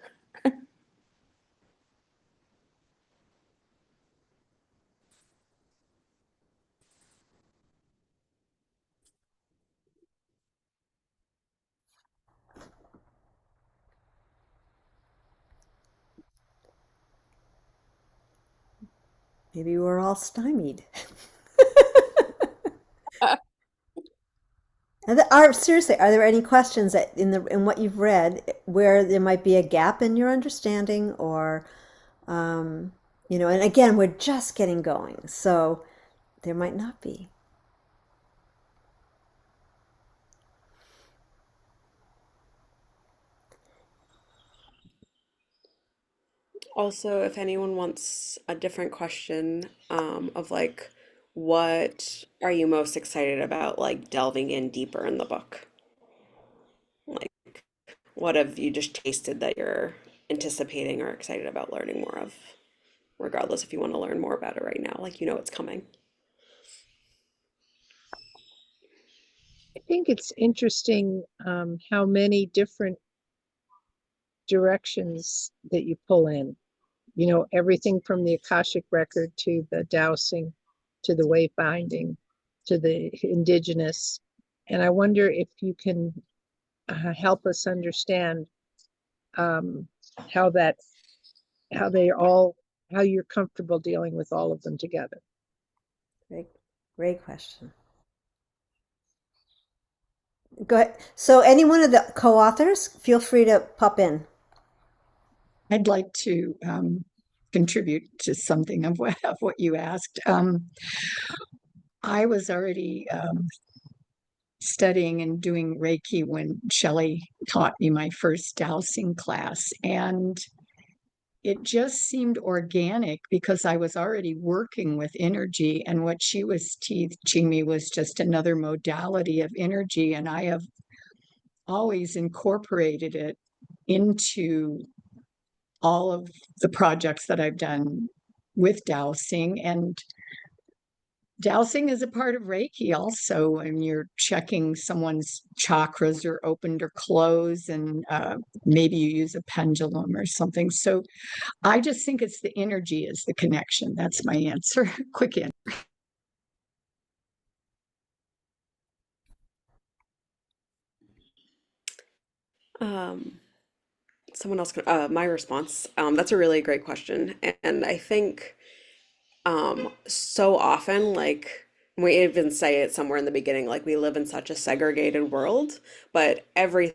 Maybe we're all stymied. Seriously, are there any questions that in what you've read where there might be a gap in your understanding, or um, and again, we're just getting going, so there might not be. Also, if anyone wants a different question, of like, what are you most excited about, like delving in deeper in the book? Like, what have you just tasted that you're anticipating or excited about learning more of? Regardless if you want to learn more about it right now, like it's coming. I think it's interesting how many different directions that you pull in. Everything from the Akashic record to the dowsing, to the wayfinding, to the indigenous. And I wonder if you can help us understand um, how that, how they all, how you're comfortable dealing with all of them together. Great question. Go ahead. So any one of the co-authors, feel free to pop in. I'd like to contribute to something of what you asked. I was already studying and doing Reiki when Shelley taught me my first dowsing class. And it just seemed organic because I was already working with energy. And what she was teaching me was just another modality of energy. And I have always incorporated it into all of the projects that I've done with dowsing. And dowsing is a part of Reiki also, and you're checking someone's chakras are opened or closed, and maybe you use a pendulum or something. So I just think it's the energy is the connection. That's my answer. Quick answer. Um, Someone else can, my response. That's a really great question. And I think so often, like, we even say it somewhere in the beginning, like we live in such a segregated world, but everything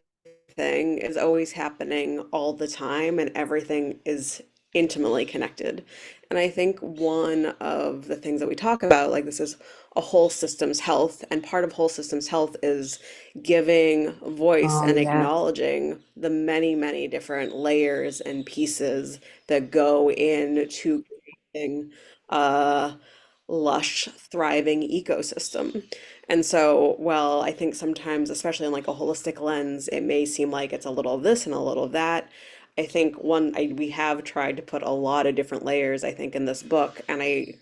everything is always happening all the time and everything is intimately connected. And I think one of the things that we talk about, like this is a whole systems health, and part of whole systems health is giving voice Oh, and yeah. acknowledging the many, many different layers and pieces that go into creating a lush, thriving ecosystem. And so, well, I think sometimes, especially in like a holistic lens, it may seem like it's a little of this and a little of that. I think we have tried to put a lot of different layers, I think, in this book, and I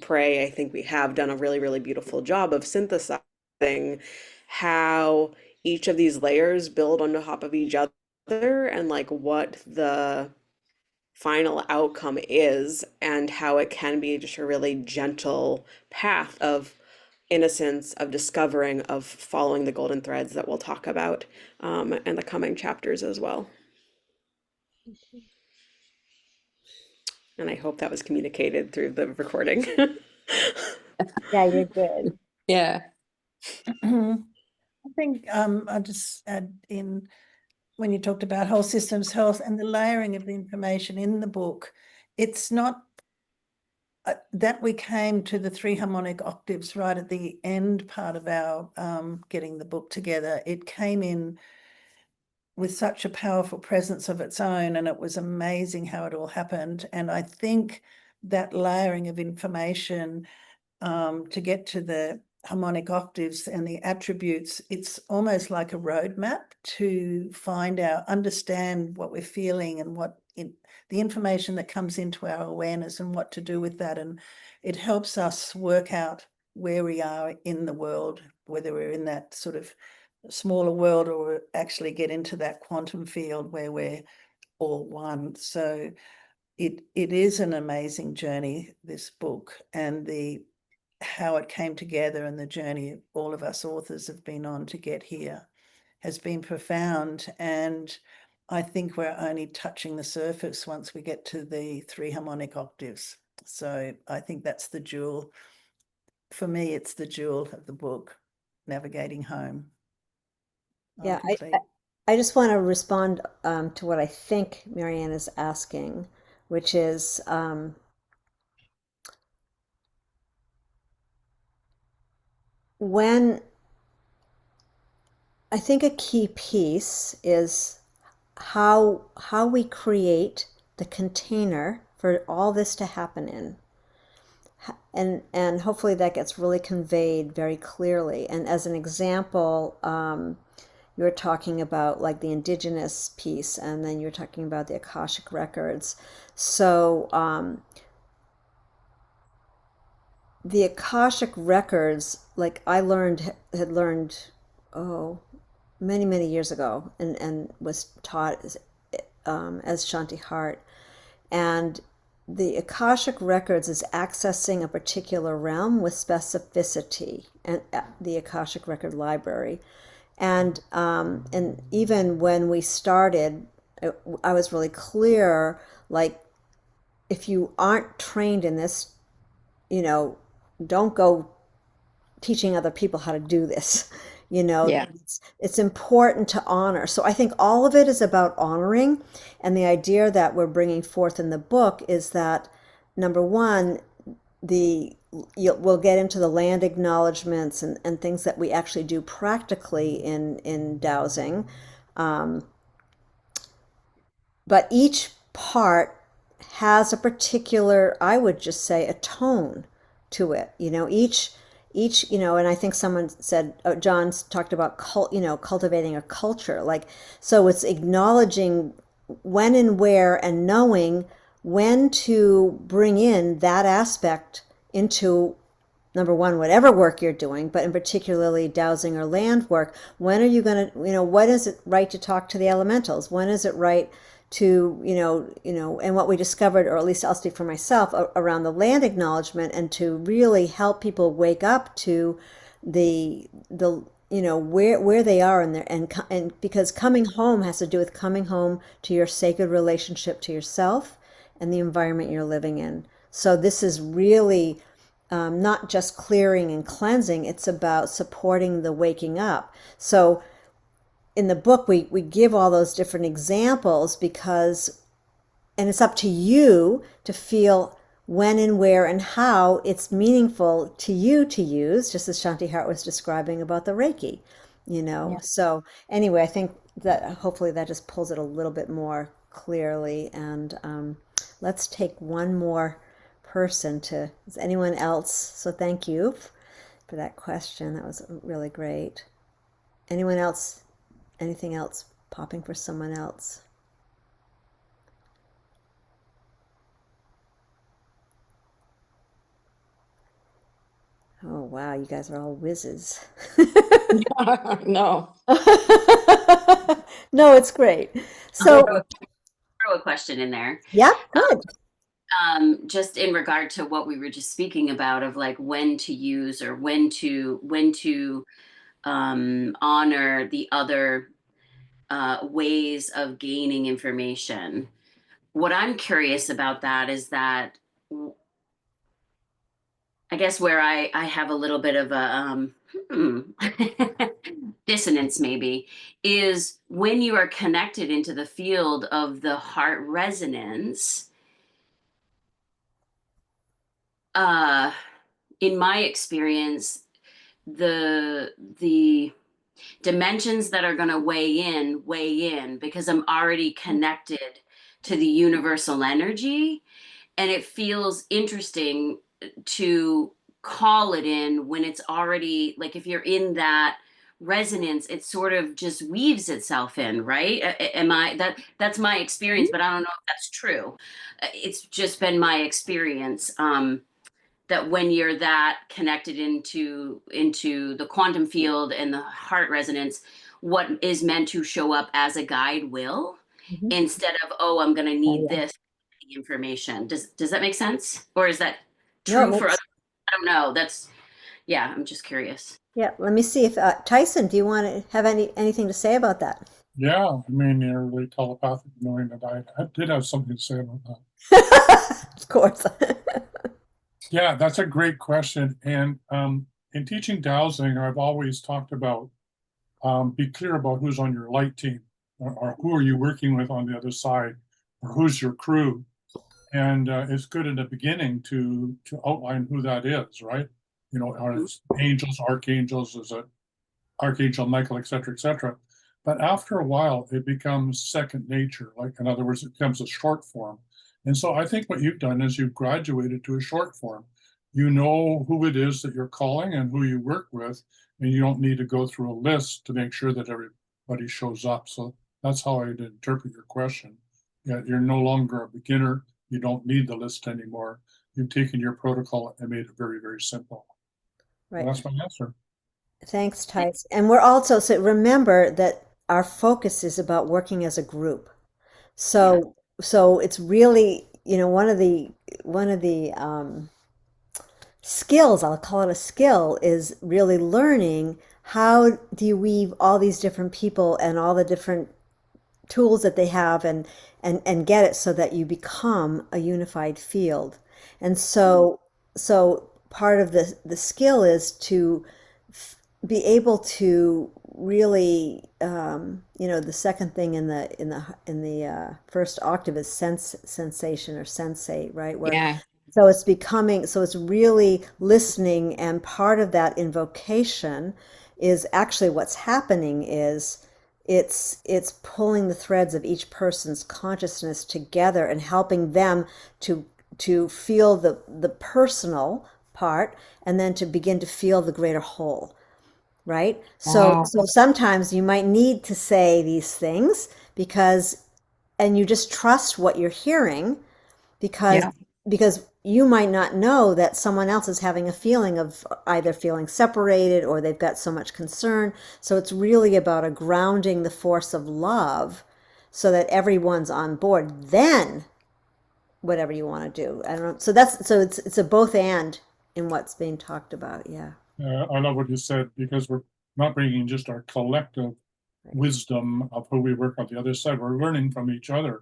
think we have done a really, really beautiful job of synthesizing how each of these layers build on top of each other and like what the final outcome is and how it can be just a really gentle path of innocence, of discovering, of following the golden threads that we'll talk about in the coming chapters as well. And I hope that was communicated through the recording. Yeah, you're good. Yeah. I think I'll just add in when you talked about whole systems health and the layering of the information in the book, it's not that we came to the 3 harmonic octaves right at the end part of our getting the book together. It came in with such a powerful presence of its own, and it was amazing how it all happened. And I think that layering of information to get to the harmonic octaves and the attributes, it's almost like a roadmap to understand what we're feeling and the information that comes into our awareness and what to do with that. And it helps us work out where we are in the world, whether we're in that sort of smaller world or actually get into that quantum field where we're all one. So it is an amazing journey, this book, and how it came together and the journey all of us authors have been on to get here has been profound. And I think we're only touching the surface once we get to the 3 harmonic octaves. So I think that's the jewel. For me, it's the jewel of the book, Navigating Home. I'm Yeah, complete. I just want to respond to what I think Marianne is asking, which is when I think a key piece is how we create the container for all this to happen in. And hopefully that gets really conveyed very clearly. And as an example, you're talking about like the indigenous piece, and then you're talking about the Akashic records. So the Akashic records, like had learned, oh, many, many years ago, and was taught as Shanti Hart. And the Akashic records is accessing a particular realm with specificity, and the Akashic record library. And even when we started, I was really clear, like, if you aren't trained in this, don't go teaching other people how to do this. Yeah. It's important to honor. So I think all of it is about honoring. And the idea that we're bringing forth in the book is that, number one, we'll get into the land acknowledgments and things that we actually do practically in dowsing. But each part has a particular, I would just say, a tone to it. Each, and I think someone said, John's talked about cultivating a culture. Like, so it's acknowledging when and where and knowing when to bring in that aspect into, number one, whatever work you're doing, but in particularly dowsing or land work. When are you going to, when is it right to talk to the elementals? When is it right to, and what we discovered, or at least I'll speak for myself, around the land acknowledgement, and to really help people wake up to where they are in their, and because coming home has to do with coming home to your sacred relationship to yourself and the environment you're living in. So this is really not just clearing and cleansing, it's about supporting the waking up. So in the book, we give all those different examples because, and it's up to you to feel when and where and how it's meaningful to you to use, just as Shanti Hart was describing about the Reiki, you know. Yeah. So anyway, I think that hopefully that just pulls it a little bit more clearly. And let's take one more person to, is anyone else? So thank you for that question. That was really great. Anyone else? Anything else popping for someone else? Oh, wow, you guys are all whizzes. No. No, it's great. I'll So, throw a question in there. yeah, good. Just in regard to what we were just speaking about of like when to use or when to honor the other ways of gaining information. What I'm curious about that is that I guess where I have a little bit of a dissonance maybe is when you are connected into the field of the heart resonance. In my experience, the dimensions that are going to weigh in because I'm already connected to the universal energy, and it feels interesting to call it in when it's already like if you're in that resonance it sort of just weaves itself in, right? Am I that's my experience, but I don't know if that's true. It's just been my experience that when you're that connected into the quantum field and the heart resonance, what is meant to show up as a guide will, Mhm. instead of, oh, I'm going to Oh, need yeah. this information. Does that make sense? Or is that No, it true for makes, others? I don't know. That's, yeah, I'm just curious. yeah, let me see if Tyson, do you want to have anything to say about that? Yeah, I mean, you're really telepathic knowing that I did have something to say about that. Of course. Yeah, that's a great question. And in teaching dowsing, I've always talked about be clear about who's on your light team, or who are you working with on the other side, or who's your crew. And it's good in the beginning to outline who that is, right? You know, are it angels, archangels, is it Archangel Michael, et cetera, et cetera. But after a while, it becomes second nature. Like, in other words, it becomes a short form. And so I think what you've done is you've graduated to a short form. You know who it is that you're calling and who you work with, and you don't need to go through a list to make sure that everybody shows up. So that's how I'd interpret your question. Yeah, you're no longer a beginner. You don't need the list anymore. You've taken your protocol and made it very, very simple. Right. And that's my answer. Thanks, Tyson. And we're also, so remember that our focus is about working as a group. So, so it's really, you know, one of the skills, I'll call it a skill, is really learning how do you weave all these different people and all the different tools that they have and get it so that you become a unified field. And so part of the skill is to be able to really you know, the second thing in the first octave is sensation or sensate, right? Where Yeah. so it's becoming, so it's really listening, and part of that invocation is actually what's happening is it's pulling the threads of each person's consciousness together and helping them to feel the personal part and then to begin to feel the greater whole, right? So Wow. so sometimes you might need to say these things because, and you just trust what you're hearing because Yeah. because you might not know that someone else is having a feeling of either feeling separated or they've got so much concern. So it's really about a grounding the force of love so that everyone's on board. Then whatever you want to do. I don't know. So that's, so it's a both and in what's being talked about. Yeah. I love what you said, because we're not bringing just our collective Right. wisdom of who we work on the other side. We're learning from each other,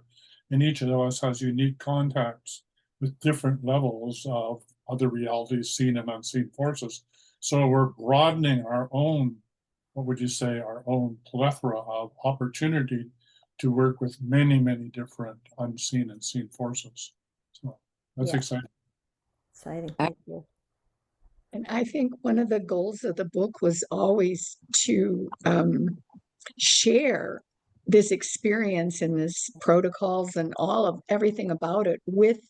and each of us has unique contacts with different levels of other realities, seen and unseen forces. So we're broadening our own what would you say, our own plethora of opportunity to work with many, many different unseen and seen forces. So that's Yeah. exciting. Exciting. Thank you. And I think one of the goals of the book was always to share this experience and this protocols and all of everything about it with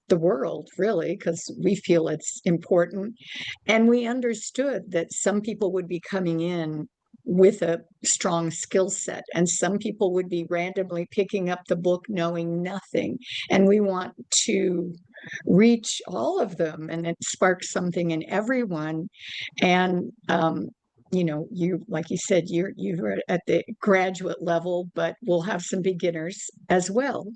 the world, really, because we feel it's important. And we understood that some people would be coming in with a strong skill set, and some people would be randomly picking up the book knowing nothing. And we want to reach all of them, and it sparks something in everyone. And you know, you, like you said, you're at the graduate level, but we'll have some beginners as well.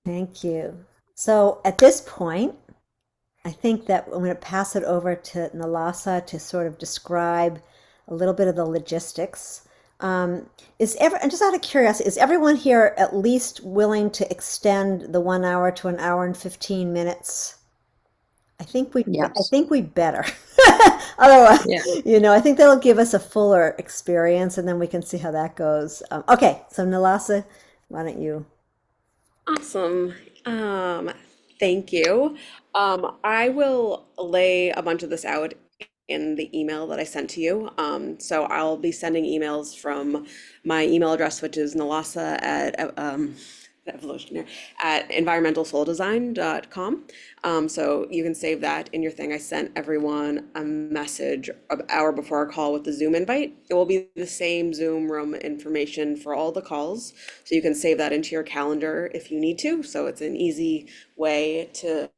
Thank you. So at this point, I think that I'm going to pass it over to Nalasa to sort of describe a little bit of the logistics. And just out of curiosity, is everyone here at least willing to extend the 1 hour to 1 hour and 15 minutes? I think Yes. we better. Otherwise, Yeah. I think that'll give us a fuller experience, and then we can see how that goes. Okay, so Nalasa, why don't you? Awesome. Thank you. I will lay a bunch of this out in the email that I sent to you. So I'll be sending emails from my email address, which is nalasa at environmentalsouldesign.com. So you can save that in your thing. I sent everyone a message an hour before our call with the Zoom invite. It will be the same Zoom room information for all the calls. So you can save that into your calendar if you need to. So it's an easy way to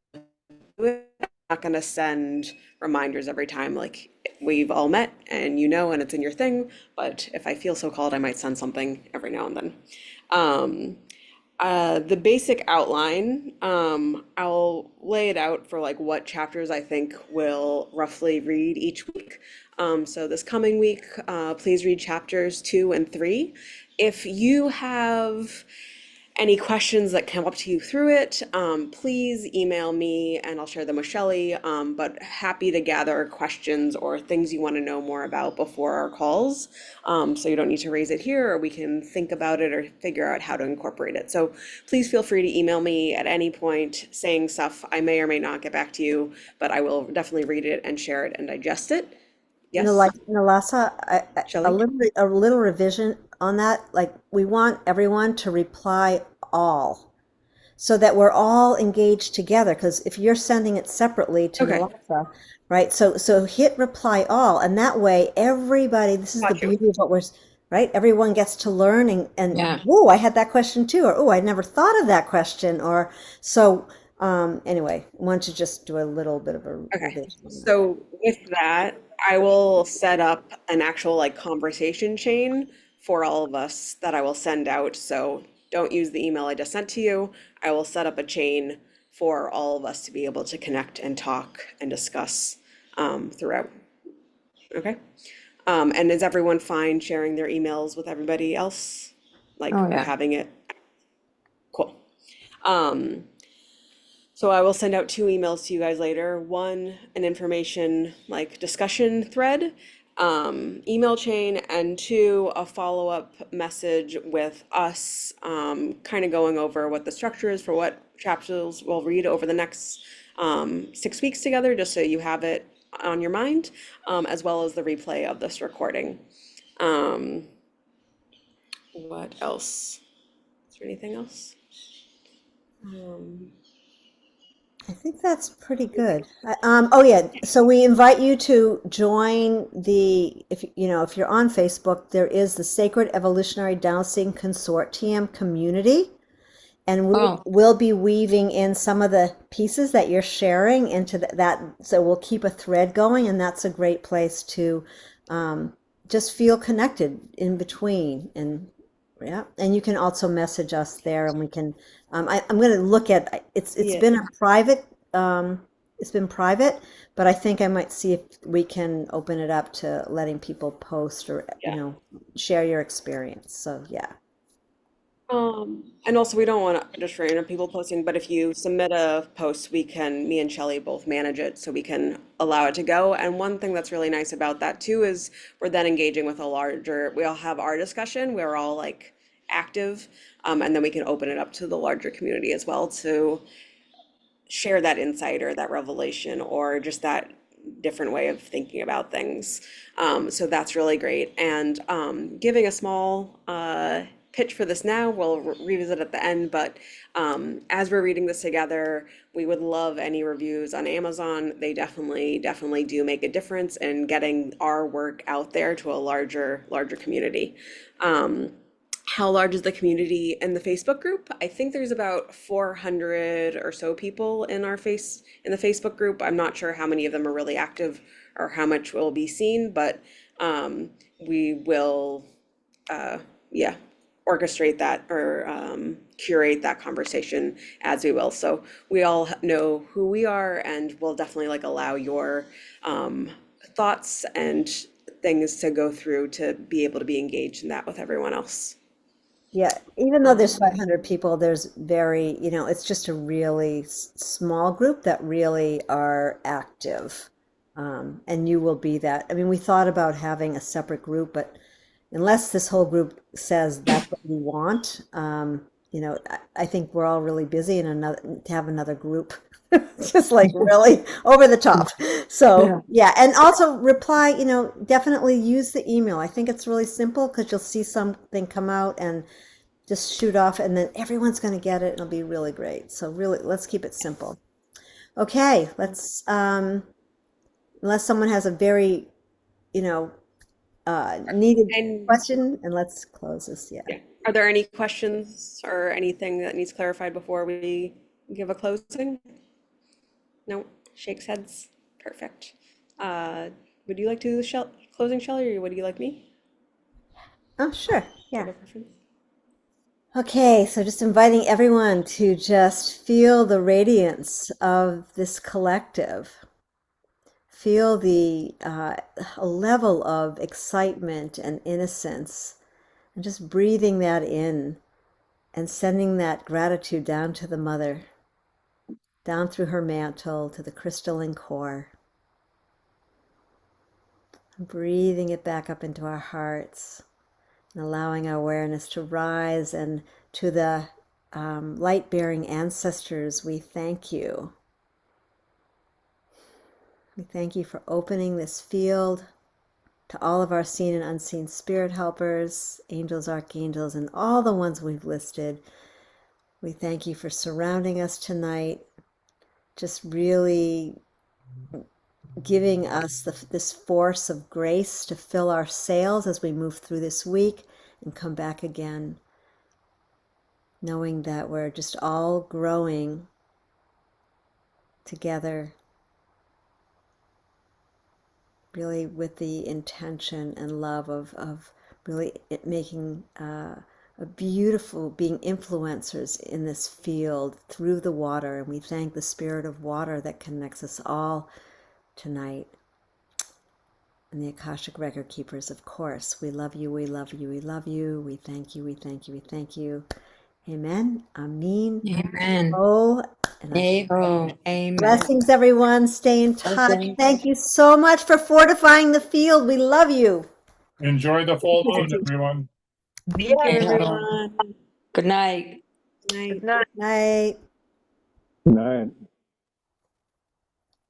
do it. I'm not going to send reminders every time like we've all met and and it's in your thing. But if I feel so called, I might send something every now and then. The basic outline, I'll lay it out for like what chapters I think will roughly read each week. So this coming week, please read chapters 2 and 3. If you have any questions that come up to you through it, please email me and I'll share them with Shelley. But happy to gather questions or things you want to know more about before our calls. So you don't need to raise it here, or we can think about it or figure out how to incorporate it. So please feel free to email me at any point saying stuff. I may or may not get back to you, but I will definitely read it and share it and digest it. Yes, Nalasa, a Shelley? little revision on that. Like, we want everyone to reply all, so that we're all engaged together. Because if you're sending it separately to Okay, Nalasa, right? So hit reply all, and that way everybody. This is the got you. beauty of right. Everyone gets to learn, and Yeah. oh, I had that question too, or oh, I never thought of that question, or so. Anyway, want to just do a little bit of a Okay, revision on that. so with that, I will set up an actual like conversation chain for all of us that I will send out. So don't use the email I just sent to you. I will set up a chain for all of us to be able to connect and talk and discuss throughout. Okay. And is everyone fine sharing their emails with everybody else? Like, Oh, or yeah. having it? Cool. Um, So I will send out 2 emails to you guys later. One, an information like discussion thread, email chain, and 2, a follow-up message with us, kind of going over what the structure is for what chapters we'll read over the next 6 weeks together, just so you have it on your mind, as well as the replay of this recording. What else? Is there anything else? I think that's pretty good. Oh yeah, so we invite you to join if you're on Facebook, there is the Sacred Evolutionary Dowsing Consortium community, and Oh, we'll be weaving in some of the pieces that you're sharing into that. So we'll keep a thread going, and that's a great place to just feel connected in between. And yeah, and you can also message us there, and we can. I'm going to look at it's. It's Yeah. been a private. It's been private, but I think I might see if we can open it up to letting people post or Yeah. share your experience. So yeah. And also we don't want to just random people posting, but if you submit a post, me and Shelley both manage it so we can allow it to go. And one thing that's really nice about that too is we're then engaging with we all have our discussion, we're all like active, and then we can open it up to the larger community as well to share that insight or that revelation or just that different way of thinking about things. So that's really great. And giving a small pitch for this now, we'll revisit at the end, but as we're reading this together, we would love any reviews on Amazon. They definitely do make a difference in getting our work out there to a larger community. How large is the community in the Facebook group? I think there's about 400 or so people in in the Facebook group. I'm not sure how many of them are really active or how much will be seen, but we will, yeah, orchestrate that or curate that conversation as we will. So we all know who we are, and we'll definitely like allow your thoughts and things to go through to be able to be engaged in that with everyone else. Yeah, even though there's 500 people, there's it's just a really small group that really are active. And you will be that. I mean, we thought about having a separate group, but unless this whole group says that's what we want, I think we're all really busy and to have another group, just like really over the top. So yeah, and also reply, definitely use the email. I think it's really simple because you'll see something come out and just shoot off, and then everyone's going to get it. It'll be really great. So really, let's keep it simple. Okay, let's unless someone has a very, needed And question, and let's close this. Yeah. are there any questions or anything that needs clarified before we give a closing? No, shakes heads. Perfect. Would you like to do the closing, Shelley, or would you like me? Oh, sure. Do you Yeah. have a preference? Okay, so just inviting everyone to just feel the radiance of this collective. Feel the level of excitement and innocence, and just breathing that in and sending that gratitude down to the mother, down through her mantle to the crystalline core. And breathing it back up into our hearts and allowing our awareness to rise, and to the light-bearing ancestors, we thank you. We thank you for opening this field to all of our seen and unseen spirit helpers, angels, archangels, and all the ones we've listed. We thank you for surrounding us tonight, just really giving us this force of grace to fill our sails as we move through this week and come back again, knowing that we're just all growing together, really with the intention and love of really making a beautiful, being influencers in this field through the water. And we thank the spirit of water that connects us all tonight. And the Akashic Record Keepers, of course. We love you, we love you, we love you. We thank you, we thank you, we thank you. Amen. Amen. Amen. Oh, and Amen. blessings, everyone. Stay in touch. Blessings. Thank you so much for fortifying the field. We love you. Enjoy the full moon, everyone. Thank you, Yeah. everyone. Good night. Good night. Good night. Night. Good night.